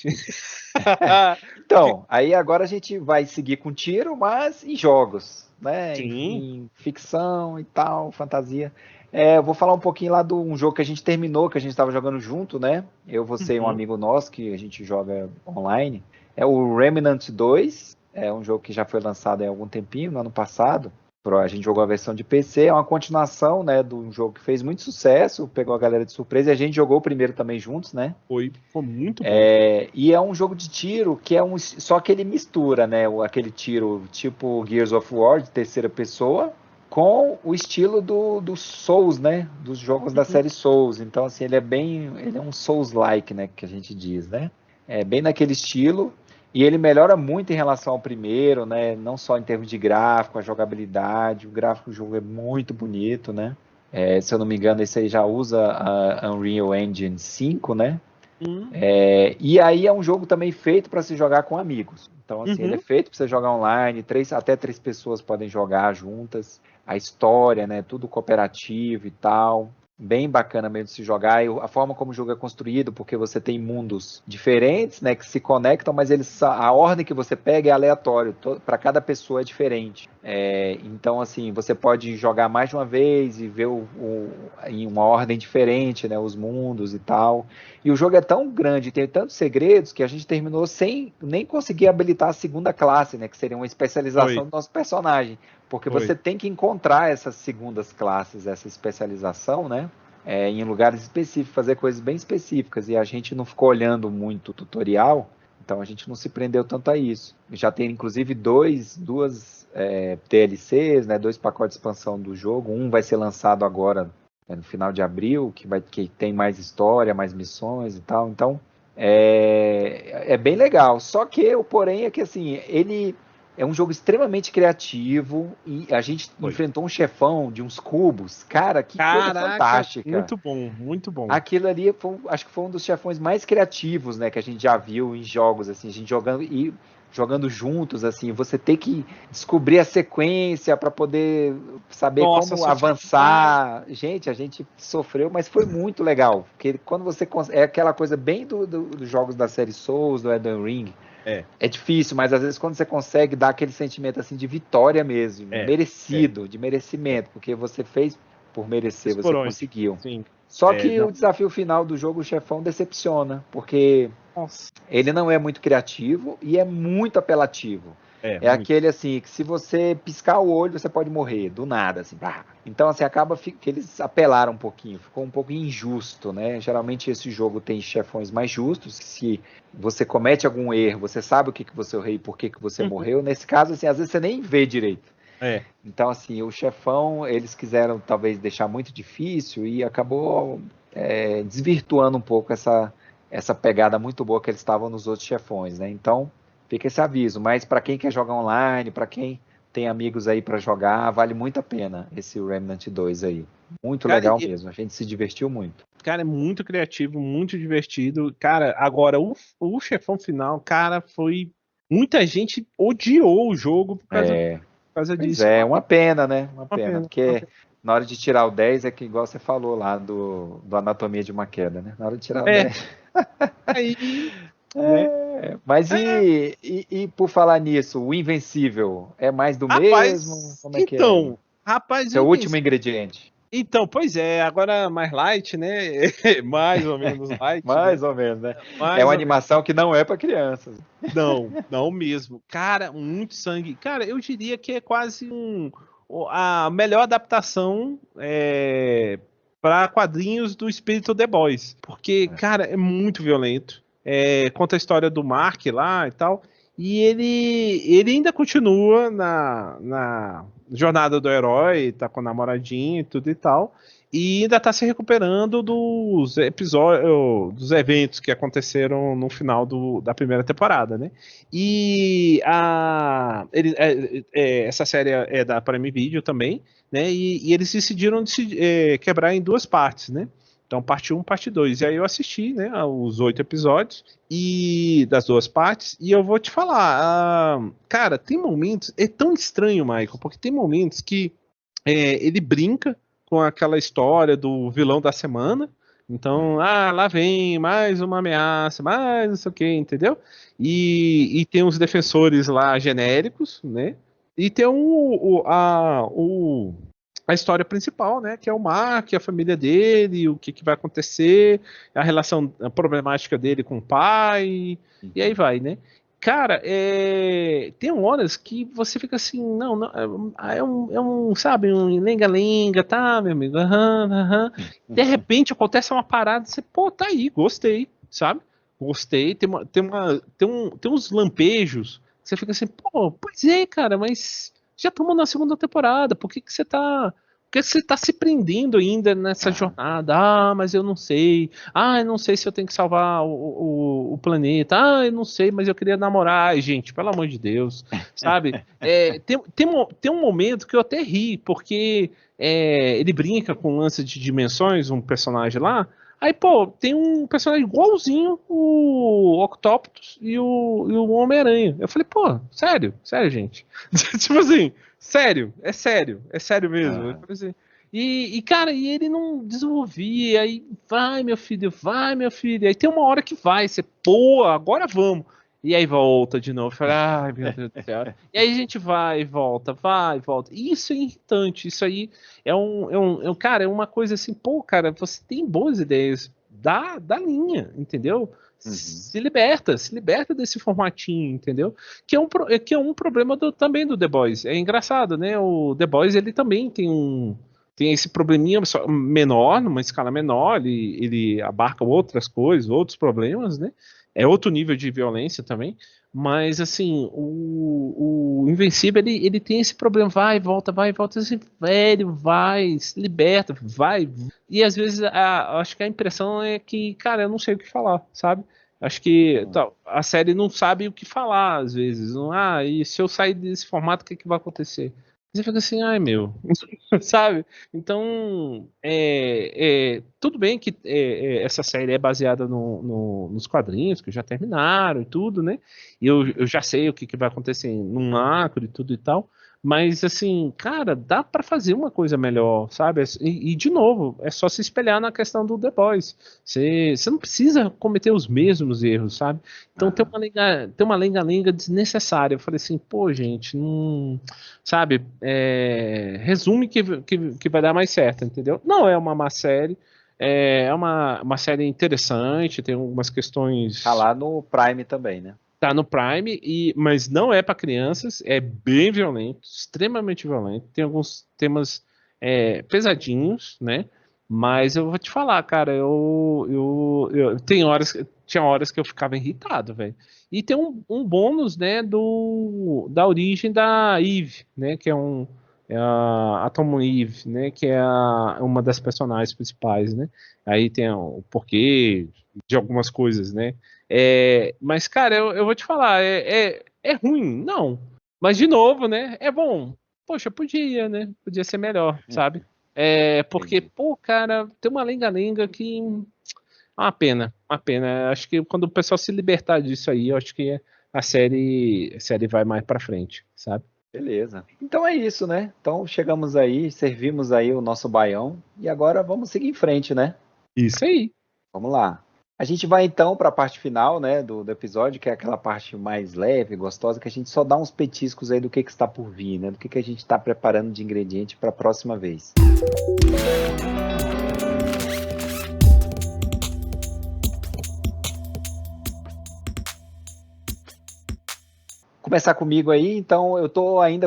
Então, aí agora a gente vai seguir com tiro, mas em jogos, né? Sim. Em ficção e tal, fantasia. Eu vou falar um pouquinho lá de um jogo que a gente terminou, que a gente estava jogando junto, né? Você e um amigo nosso que a gente joga online. É o Remnant 2. É um jogo que já foi lançado há algum tempinho, no ano passado. A gente jogou a versão de PC, é uma continuação, né, de um jogo que fez muito sucesso, pegou a galera de surpresa, e a gente jogou o primeiro também juntos, né? Foi muito bom. E é um jogo de tiro que só que ele mistura, né, aquele tiro tipo Gears of War, de terceira pessoa, com o estilo do Souls, né, dos jogos da série Souls. Então, assim, ele é um Souls-like, né, que a gente diz, né? É bem naquele estilo. E ele melhora muito em relação ao primeiro, né? Não só em termos de gráfico, a jogabilidade. O gráfico do jogo é muito bonito, né? Se eu não me engano, esse aí já usa a Unreal Engine 5, né? E aí é um jogo também feito para se jogar com amigos. Então, assim, ele é feito para você jogar online, até 3 pessoas podem jogar juntas. A história, né? Tudo cooperativo e tal. bem bacana mesmo de se jogar, e a forma como o jogo é construído, porque você tem mundos diferentes, né, que se conectam, mas a ordem que você pega é aleatório, para cada pessoa é diferente. Então, assim, você pode jogar mais de uma vez e ver em uma ordem diferente, né, os mundos e tal. E o jogo é tão grande, tem tantos segredos, que a gente terminou sem nem conseguir habilitar a segunda classe, né, que seria uma especialização do nosso personagem. Porque você tem que encontrar essas segundas classes, essa especialização, né? Em lugares específicos, fazer coisas bem específicas. E a gente não ficou olhando muito o tutorial, então a gente não se prendeu tanto a isso. Já tem, inclusive, duas DLCs, né? 2 pacotes de expansão do jogo. Um vai ser lançado agora, no final de abril, que tem mais história, mais missões e tal. Então, é bem legal. Só que o porém é que, assim, ele é um jogo extremamente criativo e a gente enfrentou um chefão de uns cubos. Cara, que coisa fantástica. Muito bom, muito bom. Aquilo ali, acho que foi um dos chefões mais criativos, né, que a gente já viu em jogos, assim, a gente jogando juntos, assim, você ter que descobrir a sequência para poder saber como avançar. Gente, a gente sofreu, mas foi muito legal. Porque quando você é aquela coisa bem dos jogos da série Souls, do Elden Ring. É difícil, mas às vezes quando você consegue dar aquele sentimento assim de vitória mesmo, merecido, de merecimento, porque você fez por merecer, você conseguiu. Sim. Só que o desafio final do jogo, o chefão decepciona, porque ele não é muito criativo e é muito apelativo. É aquele assim, que se você piscar o olho, você pode morrer, do nada, assim. Então, assim, acaba que eles apelaram um pouquinho, ficou um pouco injusto, né? Geralmente esse jogo tem chefões mais justos, se você comete algum erro, você sabe o que você errou e por que você morreu. Nesse caso, assim, às vezes você nem vê direito. Então, assim, o chefão, eles quiseram talvez deixar muito difícil e acabou desvirtuando um pouco essa pegada muito boa que eles estavam nos outros chefões, né? Então, fica esse aviso, mas para quem quer jogar online, para quem tem amigos aí para jogar, vale muito a pena esse Remnant 2 aí. Muito legal mesmo, a gente se divertiu muito. Cara, é muito criativo, muito divertido. Cara, agora o chefão final, cara, foi... Muita gente odiou o jogo por causa disso. É uma pena, né? Uma pena, porque na hora de tirar o 10 é que igual você falou lá do Anatomia de uma Queda, né? Na hora de tirar o 10... Aí... Mas e por falar nisso, o Invencível é mais do mesmo? Como é que é? Rapaz, é o último ingrediente. Então, pois é, agora mais light, né? Mais ou menos light. Mais ou menos, né? É uma animação que não é para crianças. Não mesmo. Cara, muito sangue. Cara, eu diria que é quase a melhor adaptação para quadrinhos do espírito The Boys. Porque, cara, é muito violento. Conta a história do Mark lá e tal. E ele ainda continua na jornada do herói, tá com a namoradinha e tudo e tal. E ainda tá se recuperando dos episódios, dos eventos que aconteceram no final da primeira temporada, né? E essa série é da Prime Video também, né? E eles decidiram quebrar em 2 partes, né? Então, parte 1, parte 2. E aí eu assisti, né, os 8 episódios das 2 partes. E eu vou te falar, cara, tem momentos... É tão estranho, Michael, porque tem momentos que ele brinca com aquela história do vilão da semana. Então, lá vem mais uma ameaça, mais não sei o que, entendeu? E tem os defensores lá genéricos, né? E tem a história principal, né, que é o Mark, a família dele, o que vai acontecer, a relação, a problemática dele com o pai, e aí vai, né. Cara, tem horas que você fica assim, não sabe, um lenga-lenga, tá, meu amigo, de repente acontece uma parada, você, pô, tá aí, gostei, sabe, gostei, tem uns lampejos, você fica assim, pô, pois é, cara, mas... Já estamos na segunda temporada, por que você tá se prendendo ainda nessa jornada? Mas eu não sei. Eu não sei se eu tenho que salvar o planeta. Eu não sei, mas eu queria namorar. Ai, gente, pelo amor de Deus, sabe? Tem um momento que eu até ri, porque ele brinca com o lance de dimensões, um personagem lá. Aí, pô, tem um personagem igualzinho o Octopus e o Homem-Aranha. Eu falei, pô, sério, gente. Tipo assim, sério mesmo. Eu falei assim, Cara, e ele não desenvolvia, aí vai, meu filho, aí tem uma hora que vai, você, pô, agora vamos. E aí volta de novo, fala, ai meu Deus do céu. E aí a gente vai e volta, vai e volta. E isso é irritante, isso aí cara, é uma coisa assim, pô, cara, você tem boas ideias, dá linha, entendeu? Uhum. Se liberta desse formatinho, entendeu? Que é um problema também do The Boys. É engraçado, né? O The Boys, ele também tem esse probleminha menor, numa escala menor, ele abarca outras coisas, outros problemas, né? É outro nível de violência também, mas assim, o Invencível, ele tem esse problema, vai e volta, assim, velho, vai, se liberta, vai, e às vezes acho que a impressão é que, cara, eu não sei o que falar, sabe? Acho que a série não sabe o que falar, às vezes, não, e se eu sair desse formato, o que vai acontecer? Você fica assim, ai meu, sabe? Então, tudo bem que essa série é baseada nos quadrinhos que já terminaram e tudo, né? E eu já sei o que vai acontecer no macro e tudo e tal. Mas, assim, cara, dá pra fazer uma coisa melhor, sabe? E, de novo, é só se espelhar na questão do The Boys. Você não precisa cometer os mesmos erros, sabe? Então tem uma lenga-lenga desnecessária. Eu falei assim, pô, gente, não. Sabe? Resume que vai dar mais certo, entendeu? Não é uma má série. É uma série interessante, tem algumas questões. Tá lá no Prime também, né? Tá no Prime, mas não é para crianças, é bem violento, extremamente violento. Tem alguns temas pesadinhos, né? Mas eu vou te falar, cara, tinha horas que eu ficava irritado, velho. E tem um bônus, né, da origem da Eve, né, que é a Atom Eve, né, que é uma das personagens principais, né? Aí tem o porquê de algumas coisas, né? Mas, cara, eu vou te falar, é ruim? Não. Mas, de novo, né? É bom. Poxa, podia, né? Podia ser melhor, sabe? Porque, Entendi. pô, cara, tem uma lenga-lenga que. Uma pena, uma pena. Acho que quando o pessoal se libertar disso aí, eu acho que a série vai mais pra frente, sabe? Beleza. Então é isso, né? Então chegamos aí, servimos aí o nosso baião e agora vamos seguir em frente, né? Isso aí. Vamos lá. A gente vai então para a parte final, né, do episódio, que é aquela parte mais leve, gostosa, que a gente só dá uns petiscos aí do que está por vir, né? Do que a gente está preparando de ingrediente para a próxima vez. Começar comigo aí, então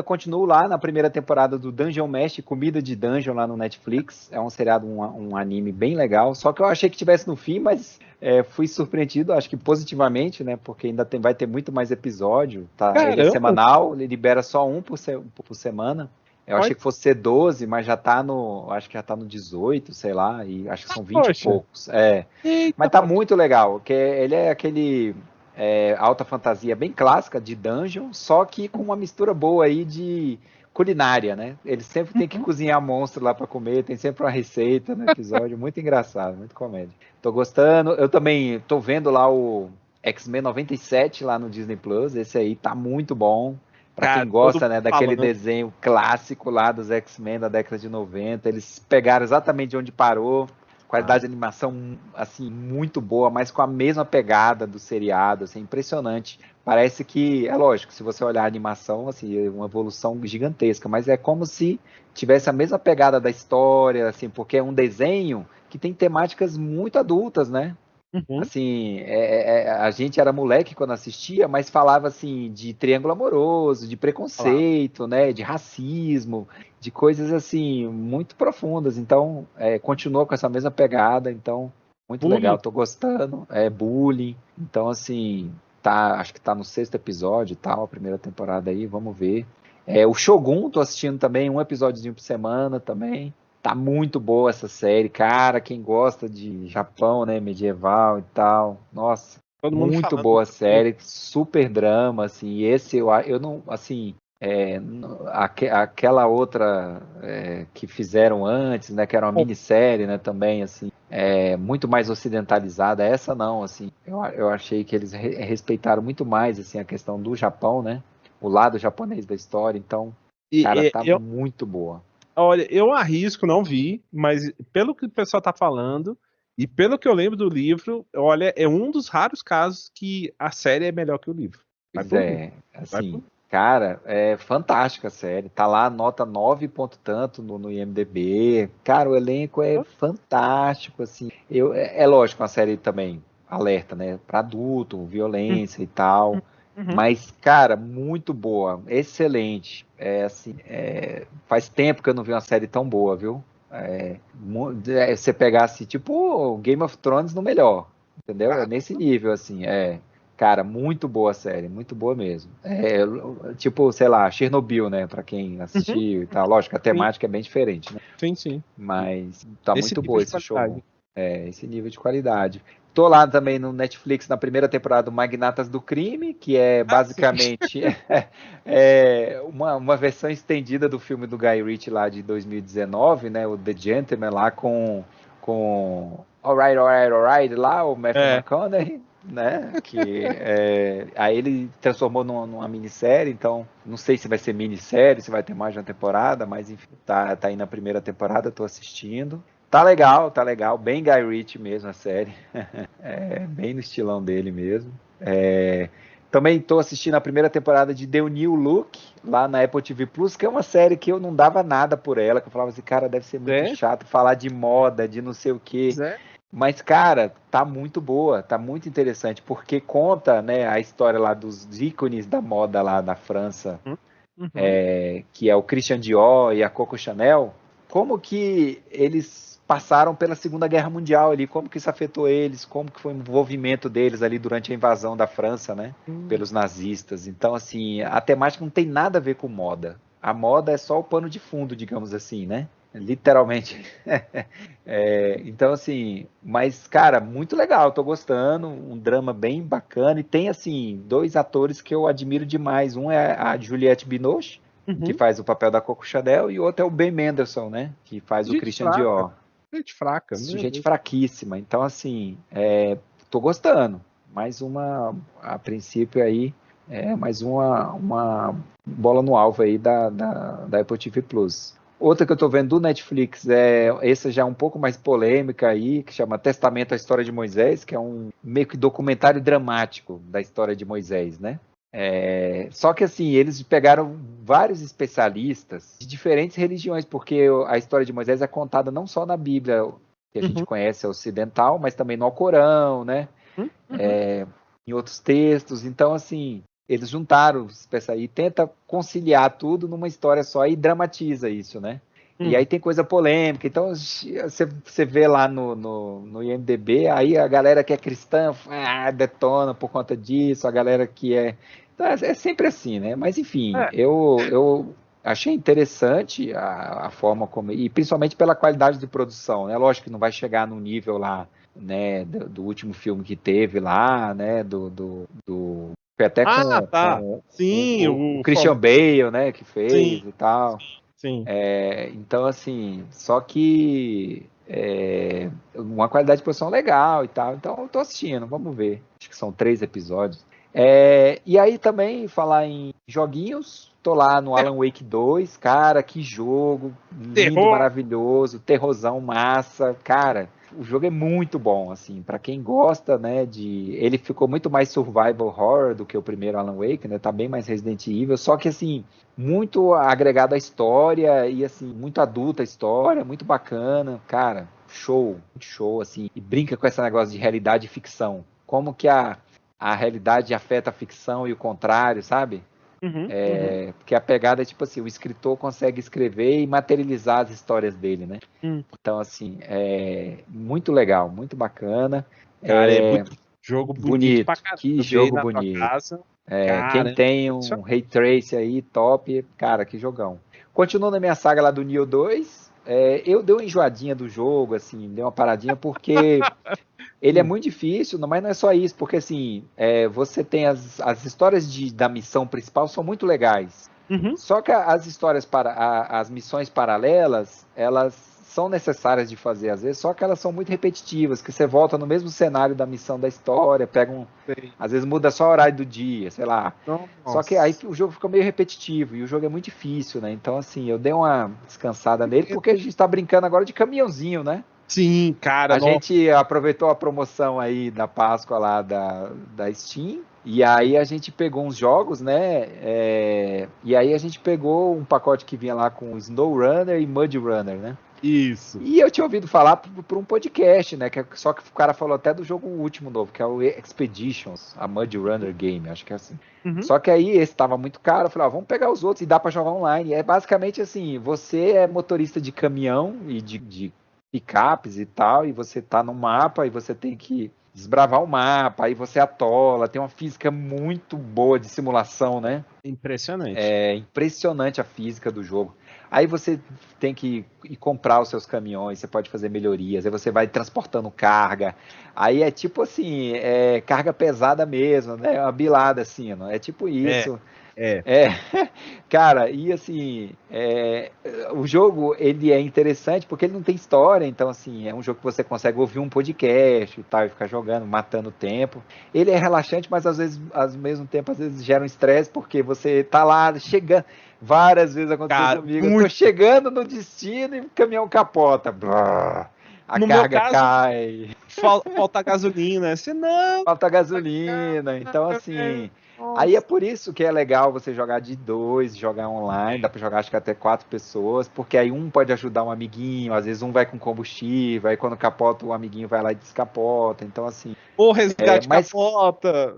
continuo lá na primeira temporada do Dungeon Mesh, Comida de Dungeon lá no Netflix. É um seriado, um anime bem legal. Só que eu achei que tivesse no fim, mas fui surpreendido, acho que positivamente, né? Porque ainda vai ter muito mais episódio, tá? Ele é Caramba, semanal, ele libera só um por semana. Eu achei olha, que fosse ser 12, mas acho que já tá no 18, sei lá, e acho que são 20 e poxa. poucos. Eita, Mas tá poxa. muito legal, que ele é aquele alta fantasia bem clássica de dungeon, só que com uma mistura boa aí de culinária, né? Eles sempre tem que Uhum. cozinhar monstro lá para comer, tem sempre uma receita no episódio, muito engraçado, muito comédia. Tô gostando, eu também tô vendo lá o X-Men 97 lá no Disney Plus, esse aí tá muito bom. Pra Cara, quem todo gosta, mundo né, daquele falando. desenho clássico lá dos X-Men da década de 90, eles pegaram exatamente de onde parou, qualidade de animação assim muito boa, mas com a mesma pegada do seriado, assim, impressionante. Parece que, é lógico, se você olhar a animação, assim, é uma evolução gigantesca, mas é como se tivesse a mesma pegada da história, assim, porque é um desenho que tem temáticas muito adultas, né? Uhum. Assim, a gente era moleque quando assistia, mas falava assim de triângulo amoroso, de Falava. preconceito, né, de racismo, de coisas assim muito profundas. Então, continua com essa mesma pegada. Então, muito legal, Bullying. tô gostando. É bullying. Então, assim, acho que tá no sexto episódio, e tal, a primeira temporada aí. Vamos ver. O Shogun, tô assistindo também um episódiozinho por semana também. Tá muito boa essa série, cara. Quem gosta de Japão, né, medieval e tal, nossa, Todo mundo muito falando boa muito bem. série, super drama, assim. E esse eu não, assim, aquela outra que fizeram antes, né, que era uma Bom, minissérie, né, também, assim, muito mais ocidentalizada. Essa não, assim, eu achei que eles respeitaram muito mais, assim, a questão do Japão, né, o lado japonês da história. Então, cara, e, tá e eu, muito boa. Olha, eu arrisco, não vi, mas pelo que o pessoal tá falando e pelo que eu lembro do livro, olha, é um dos raros casos que a série é melhor que o livro. Vai Pois por mim. é, Vai por assim, mim. cara, é fantástica a série. Tá lá, nota 9 ponto tanto no IMDb. Cara, o elenco é fantástico, assim. É lógico, uma série também alerta, né? Pra adulto, violência e tal. Uhum. Mas, cara, muito boa, excelente. É assim, faz tempo que eu não vi uma série tão boa, viu? Você pegasse tipo Game of Thrones no melhor, entendeu? É nesse nível, assim, cara, muito boa a série, muito boa mesmo. Tipo, sei lá, Chernobyl, né? Pra quem Uhum. assistiu e tal. Lógico, a Sim, temática é bem diferente, né? sim, sim. Mas tá Nesse muito nível boa de esse show. qualidade. Esse nível de qualidade. Tô lá também no Netflix na primeira temporada do Magnatas do Crime, que é Ah, sim. basicamente uma versão estendida do filme do Guy Ritchie lá de 2019, né? O The Gentleman lá com Alright, Alright, Alright lá, o Matthew É. McConaughey, né? Aí ele transformou numa minissérie, então não sei se vai ser minissérie, se vai ter mais de uma temporada, mas enfim, tá aí na primeira temporada, tô assistindo. Tá legal, bem Guy Ritchie mesmo a série, bem no estilão dele mesmo. Também estou assistindo a primeira temporada de The New Look, lá na Apple TV Plus, que é uma série que eu não dava nada por ela, que eu falava assim, cara, deve ser muito Zé, chato falar de moda, de não sei o quê. Zé. Mas, cara, tá muito boa, tá muito interessante, porque conta, né, a história lá dos ícones da moda lá da França, Uhum. que é o Christian Dior e a Coco Chanel, como que eles passaram pela Segunda Guerra Mundial ali, como que isso afetou eles, como que foi o envolvimento deles ali durante a invasão da França, né, Hum. pelos nazistas. Então, assim, a temática não tem nada a ver com moda. A moda é só o pano de fundo, digamos assim, né? Literalmente. Então, assim, mas, cara, muito legal, tô gostando, um drama bem bacana, e tem, assim, dois atores que eu admiro demais. Um é a Juliette Binoche, que Uhum. faz o papel da Coco Chanel, e o outro é o Ben Mendelsohn, né, que faz o Gente Christian fraca. Dior. Gente fraca, meu Gente Deus. fraquíssima, então, assim, tô gostando. Mais uma, a princípio aí, mais uma bola no alvo aí da Apple TV Plus. Outra que eu tô vendo do Netflix essa já é um pouco mais polêmica aí, que chama Testamento, a História de Moisés, que é um meio que documentário dramático da história de Moisés, né? Só que assim, eles pegaram vários especialistas de diferentes religiões, porque a história de Moisés é contada não só na Bíblia, que a gente Uhum. conhece ocidental, mas também no Alcorão, né? Uhum. Em outros textos. Então, assim, eles juntaram os especialistas e tenta conciliar tudo numa história só e dramatiza isso, né? E aí Uhum. tem coisa polêmica. Então, você vê lá no IMDB, aí a galera que é cristã detona por conta disso, a galera que é. Então, é sempre assim, né? Mas, enfim, É. eu achei interessante a forma como. E principalmente pela qualidade de produção, né? Lógico que não vai chegar no nível lá, né, do último filme que teve lá, né, foi até Ah, tá. com Sim, o Christian Bale, né, que sim, fez e tal. sim. Então, assim, só que uma qualidade de produção legal e tal. Então, eu tô assistindo, vamos ver. Acho que são 3 episódios. E aí também, falar em joguinhos, tô lá no Alan Wake 2. Cara, que jogo lindo, Terror. maravilhoso, terrorzão massa. Cara, o jogo é muito bom, assim, pra quem gosta, né, ele ficou muito mais survival horror do que o primeiro Alan Wake, né, tá bem mais Resident Evil, só que, assim, muito agregado à história e assim, muito adulta a história, muito bacana, cara, show, muito show, assim, e brinca com esse negócio de realidade e ficção. Como que a realidade afeta a ficção e o contrário, sabe? Uhum, uhum, Porque a pegada é tipo assim, o escritor consegue escrever e materializar as histórias dele, né? hum. Então, assim, muito legal, muito bacana, Cara, é é muito jogo bonito pra bonito, caramba. que Eu vi aí jogo na tua bonito. casa. Quem Cara, tem isso um Ray Trace aí, top, cara, que jogão. Continuando a minha saga lá do Nioh 2, eu dei uma enjoadinha do jogo, assim, dei uma paradinha, porque ele é hum. muito difícil, mas não é só isso, porque assim, você tem as histórias da missão principal são muito legais. Uhum. Só que as histórias as missões paralelas, elas são necessárias de fazer às vezes, só que elas são muito repetitivas, que você volta no mesmo cenário da missão da história, às vezes muda só o horário do dia, sei lá. Nossa. Só que aí o jogo fica meio repetitivo, e o jogo é muito difícil, né? Então, assim, eu dei uma descansada nele, porque a gente tá brincando agora de caminhãozinho, né? Sim, cara. A gente aproveitou a promoção aí da Páscoa lá da Steam, e aí a gente pegou uns jogos, né? E aí a gente pegou um pacote que vinha lá com Snow Runner e Mud Runner, né? Isso. E eu tinha ouvido falar por um podcast, né? Só que o cara falou até do jogo último novo, que é o Expeditions, a Mud Runner Game, acho que é assim. Uhum. Só que aí esse tava muito caro, eu falei, vamos pegar os outros e dá pra jogar online. É basicamente assim, você é motorista de caminhão e de picapes e tal, e você tá no mapa e você tem que desbravar o mapa, aí você atola, tem uma física muito boa de simulação, né? Impressionante. É impressionante a física do jogo. Aí você tem que ir comprar os seus caminhões, você pode fazer melhorias, aí você vai transportando carga. Aí é tipo assim, carga pesada mesmo, né? Uma bilada assim, não é tipo isso. Cara, e assim, o jogo ele é interessante porque ele não tem história, então assim, é um jogo que você consegue ouvir um podcast e tal, e ficar jogando, matando o tempo. Ele é relaxante, mas às vezes, ao mesmo tempo, às vezes gera um estresse, porque você tá lá chegando, várias vezes aconteceu Cara, comigo, eu tô chegando no destino e o caminhão capota, a no carga meu caso, cai. Falta gasolina, senão... Falta gasolina, então assim... Aí é por isso que é legal você jogar de 2, jogar online, dá pra jogar acho que até 4 pessoas, porque aí um pode ajudar um amiguinho, às vezes um vai com combustível, aí quando capota o amiguinho vai lá e descapota, então assim... Ou resgate capota.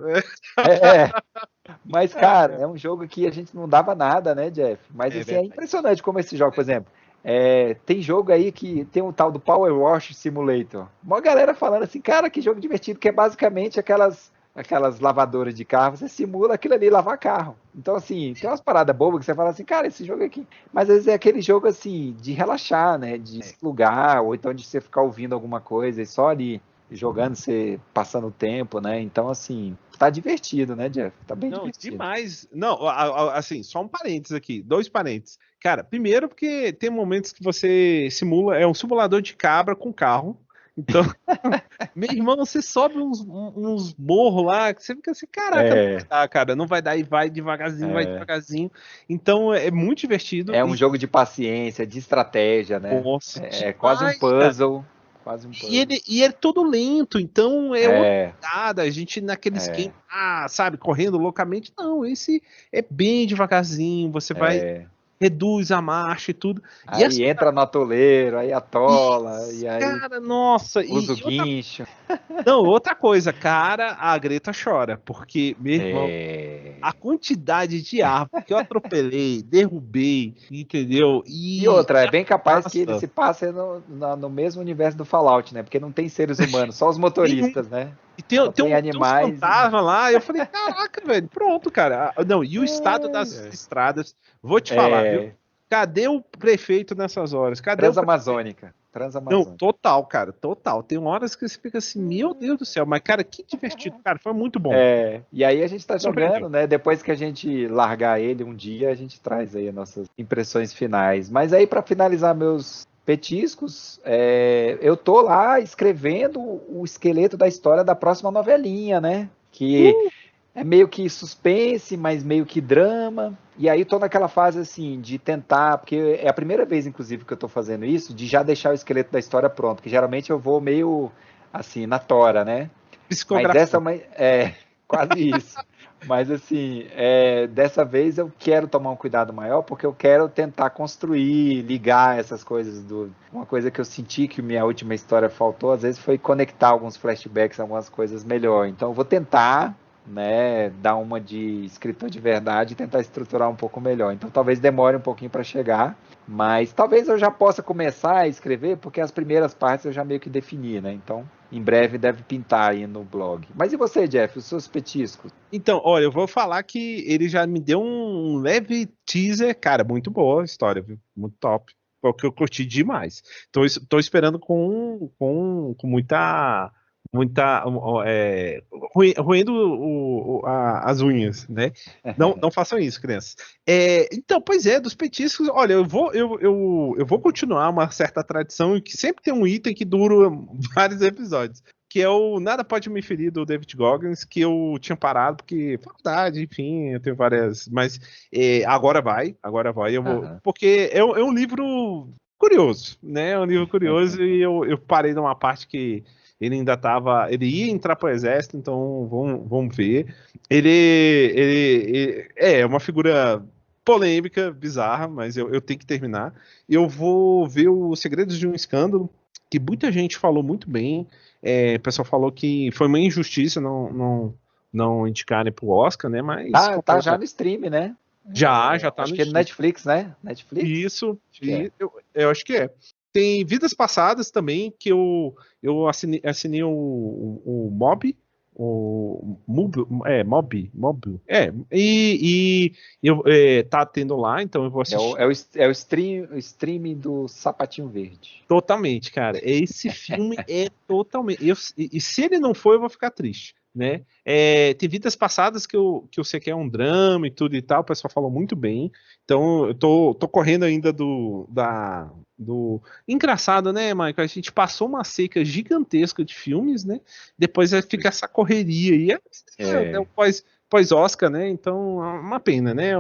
Mas cara, é um jogo que a gente não dava nada, né, Jeff? Mas assim, é impressionante como esse jogo, por exemplo, tem jogo aí que tem um tal do Power Wash Simulator. Uma galera falando assim, cara, que jogo divertido, que é basicamente aquelas lavadoras de carro, você simula aquilo ali, lavar carro. Então, assim, tem umas paradas bobas que você fala assim, cara, esse jogo aqui... Mas às vezes é aquele jogo, assim, de relaxar, né? De explorar, ou então de você ficar ouvindo alguma coisa e só ali jogando, você passando o tempo, né? Então, assim, tá divertido, né, Jeff? Tá bem divertido. Demais. Não, assim, só um parênteses aqui, 2 parênteses. Cara, primeiro porque tem momentos que você simula, é um simulador de cabra com carro. Então, meu irmão, você sobe uns morros lá, que você fica assim, caraca, não vai dar, cara, não vai dar, e vai devagarzinho. Então, é muito divertido. É um jogo de paciência, de estratégia, né? Nossa, quase um puzzle. Quase um puzzle. E ele é todo lento, então outra pegada, a gente naquele esquema, sabe, correndo loucamente. Não, esse é bem devagarzinho, você vai... reduz a marcha e tudo. Aí entra no atoleiro, aí atola, e aí cara, nossa, usa o guincho. Não, outra coisa, cara, a Greta chora, porque, meu irmão, a quantidade de árvore que eu atropelei, derrubei, entendeu? E outra, é bem capaz que ele se passe no mesmo universo do Fallout, né? Porque não tem seres humanos, só os motoristas, né? E tem animais. Uns fantasmas lá, eu falei, caraca, velho, pronto, cara. Não, e o estado das estradas, vou te falar, viu? Cadê o prefeito nessas horas? Transamazônica. Não, total, cara, total. Tem horas que você fica assim, meu Deus do céu, mas, cara, que divertido, cara, foi muito bom. E aí a gente tá jogando, né? Depois que a gente largar ele um dia, a gente traz aí as nossas impressões finais. Mas aí, para finalizar meus petiscos, eu tô lá escrevendo o esqueleto da história da próxima novelinha, né? Que é meio que suspense, mas meio que drama. E aí tô naquela fase assim de tentar, porque é a primeira vez, inclusive, que eu tô fazendo isso, de já deixar o esqueleto da história pronto, que geralmente eu vou meio assim, na tora, né? Mas essa quase isso. Mas assim, dessa vez eu quero tomar um cuidado maior, porque eu quero tentar construir, ligar essas coisas. Uma coisa que eu senti que minha última história faltou, às vezes, foi conectar alguns flashbacks, algumas coisas melhor. Então eu vou tentar, né, dar uma de escritor de verdade e tentar estruturar um pouco melhor. Então talvez demore um pouquinho para chegar, mas talvez eu já possa começar a escrever, porque as primeiras partes eu já meio que defini, né? Então em breve deve pintar aí no blog. Mas e você, Jeff, os seus petiscos? Então, olha, eu vou falar que ele já me deu um leve teaser, cara, muito boa a história, viu? Muito top. Foi o que eu curti demais. Tô esperando com muita roendo as unhas, né? Não façam isso, crianças. Então, pois é, dos petiscos, olha, eu vou continuar uma certa tradição que sempre tem um item que dura vários episódios, que é o Nada Pode Me Ferir, do David Goggins, que eu tinha parado, porque faculdade, enfim, eu tenho várias, mas agora vai, eu vou, porque é um livro curioso, né? É um livro curioso e eu parei numa parte que ele ia entrar para o exército, então vamos ver. Ele é uma figura polêmica, bizarra, mas eu tenho que terminar. Eu vou ver Os Segredos de um Escândalo, que muita gente falou muito bem. O pessoal falou que foi uma injustiça não indicarem para o Oscar, né? Mas tá já no stream, né? Já tá acho no que é no Netflix, né? Netflix? Isso, eu acho que é. Tem Vidas Passadas também, que eu assinei o Mob, e tá tendo lá, então eu vou assistir. É o stream do Sapatinho Verde. Totalmente, cara. Esse filme é totalmente. E se ele não for, eu vou ficar triste, né? Tem Vidas Passadas que eu sei que é um drama e tudo e tal, o pessoal falou muito bem. Então eu tô correndo ainda do engraçado, né, Michael? A gente passou uma seca gigantesca de filmes, né? Depois fica essa correria aí. O pós-Oscar, né? Então é uma pena, né?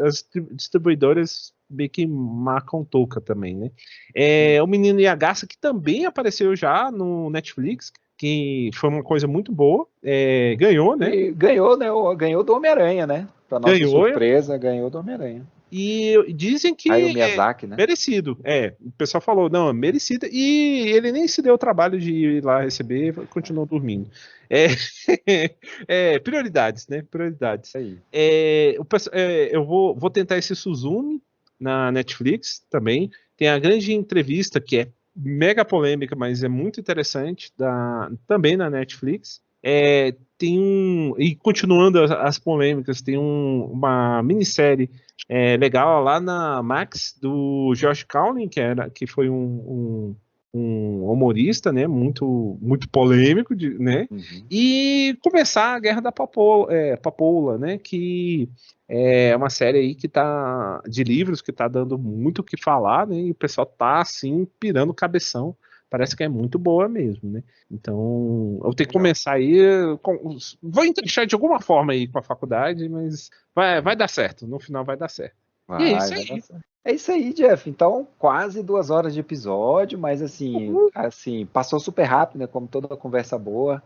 As distribuidoras meio que marcam touca também, né? O Menino e a Garça, que também apareceu já no Netflix, que foi uma coisa muito boa. Ganhou, né? E ganhou, né? Ganhou do Homem-Aranha, né? Pra nossa surpresa, ganhou do Homem-Aranha. E dizem que o Miyazaki, né? Merecido. O pessoal falou, não, é merecido. E ele nem se deu o trabalho de ir lá receber, continuou dormindo. Prioridades, né? Prioridades. Aí. Eu vou tentar esse Suzume na Netflix também. Tem a grande entrevista, que é mega polêmica, mas é muito interessante, também na Netflix. E continuando as polêmicas, tem uma minissérie legal lá na Max, do Josh Carlin, que foi um humorista, né, muito, muito polêmico, né, e começar a Guerra da Papoula, né, que é uma série aí de livros que tá dando muito o que falar, né, e o pessoal tá, assim, pirando o cabeção. Parece que é muito boa mesmo, né? Então, eu tenho que começar aí. Vou encaixar de alguma forma aí com a faculdade, mas vai dar certo. No final vai dar certo. E é isso aí. É isso aí, Jeff. Então, quase 2 horas de episódio, mas assim, passou super rápido, né? Como toda conversa boa.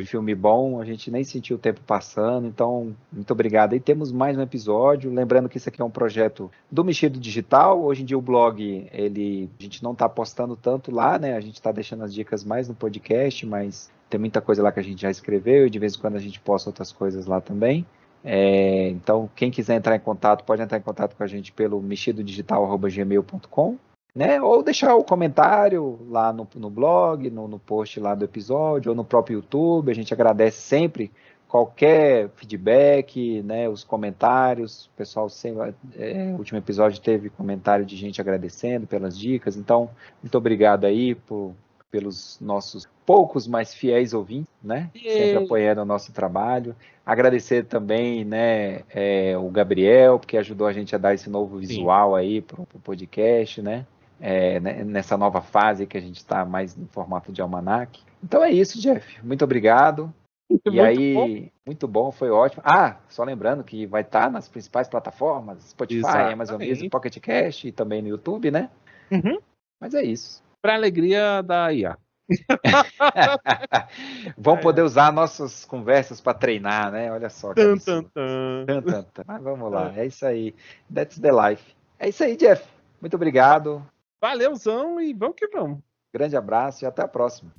Filme bom, a gente nem sentiu o tempo passando, então muito obrigado. E temos mais um episódio, lembrando que isso aqui é um projeto do Mexido Digital. Hoje em dia o blog, a gente não está postando tanto lá, né? A gente está deixando as dicas mais no podcast, mas tem muita coisa lá que a gente já escreveu e de vez em quando a gente posta outras coisas lá também. Então, quem quiser entrar em contato, pode entrar em contato com a gente pelo mexidodigital@gmail.com. Né? Ou deixar o comentário lá no blog, no post lá do episódio, ou no próprio YouTube. A gente agradece sempre qualquer feedback, né? Os comentários. O pessoal sempre, no último episódio teve comentário de gente agradecendo pelas dicas. Então, muito obrigado aí pelos nossos poucos, mas fiéis ouvintes, né? Sempre apoiando o nosso trabalho. Agradecer também, né, o Gabriel, porque ajudou a gente a dar esse novo visual aí para o podcast, né? Nessa nova fase que a gente está mais no formato de almanac. Então é isso, Jeff. Muito obrigado. Muito bom, foi ótimo. Só lembrando que vai estar nas principais plataformas, Spotify, Amazon Music, Pocket Cast e também no YouTube, né? Mas é isso. Para alegria da IA. Vão poder usar nossas conversas para treinar, né? Olha só. Mas vamos lá, é isso aí. That's the life. É isso aí, Jeff. Muito obrigado. Valeuzão e vamos que vamos. Grande abraço e até a próxima.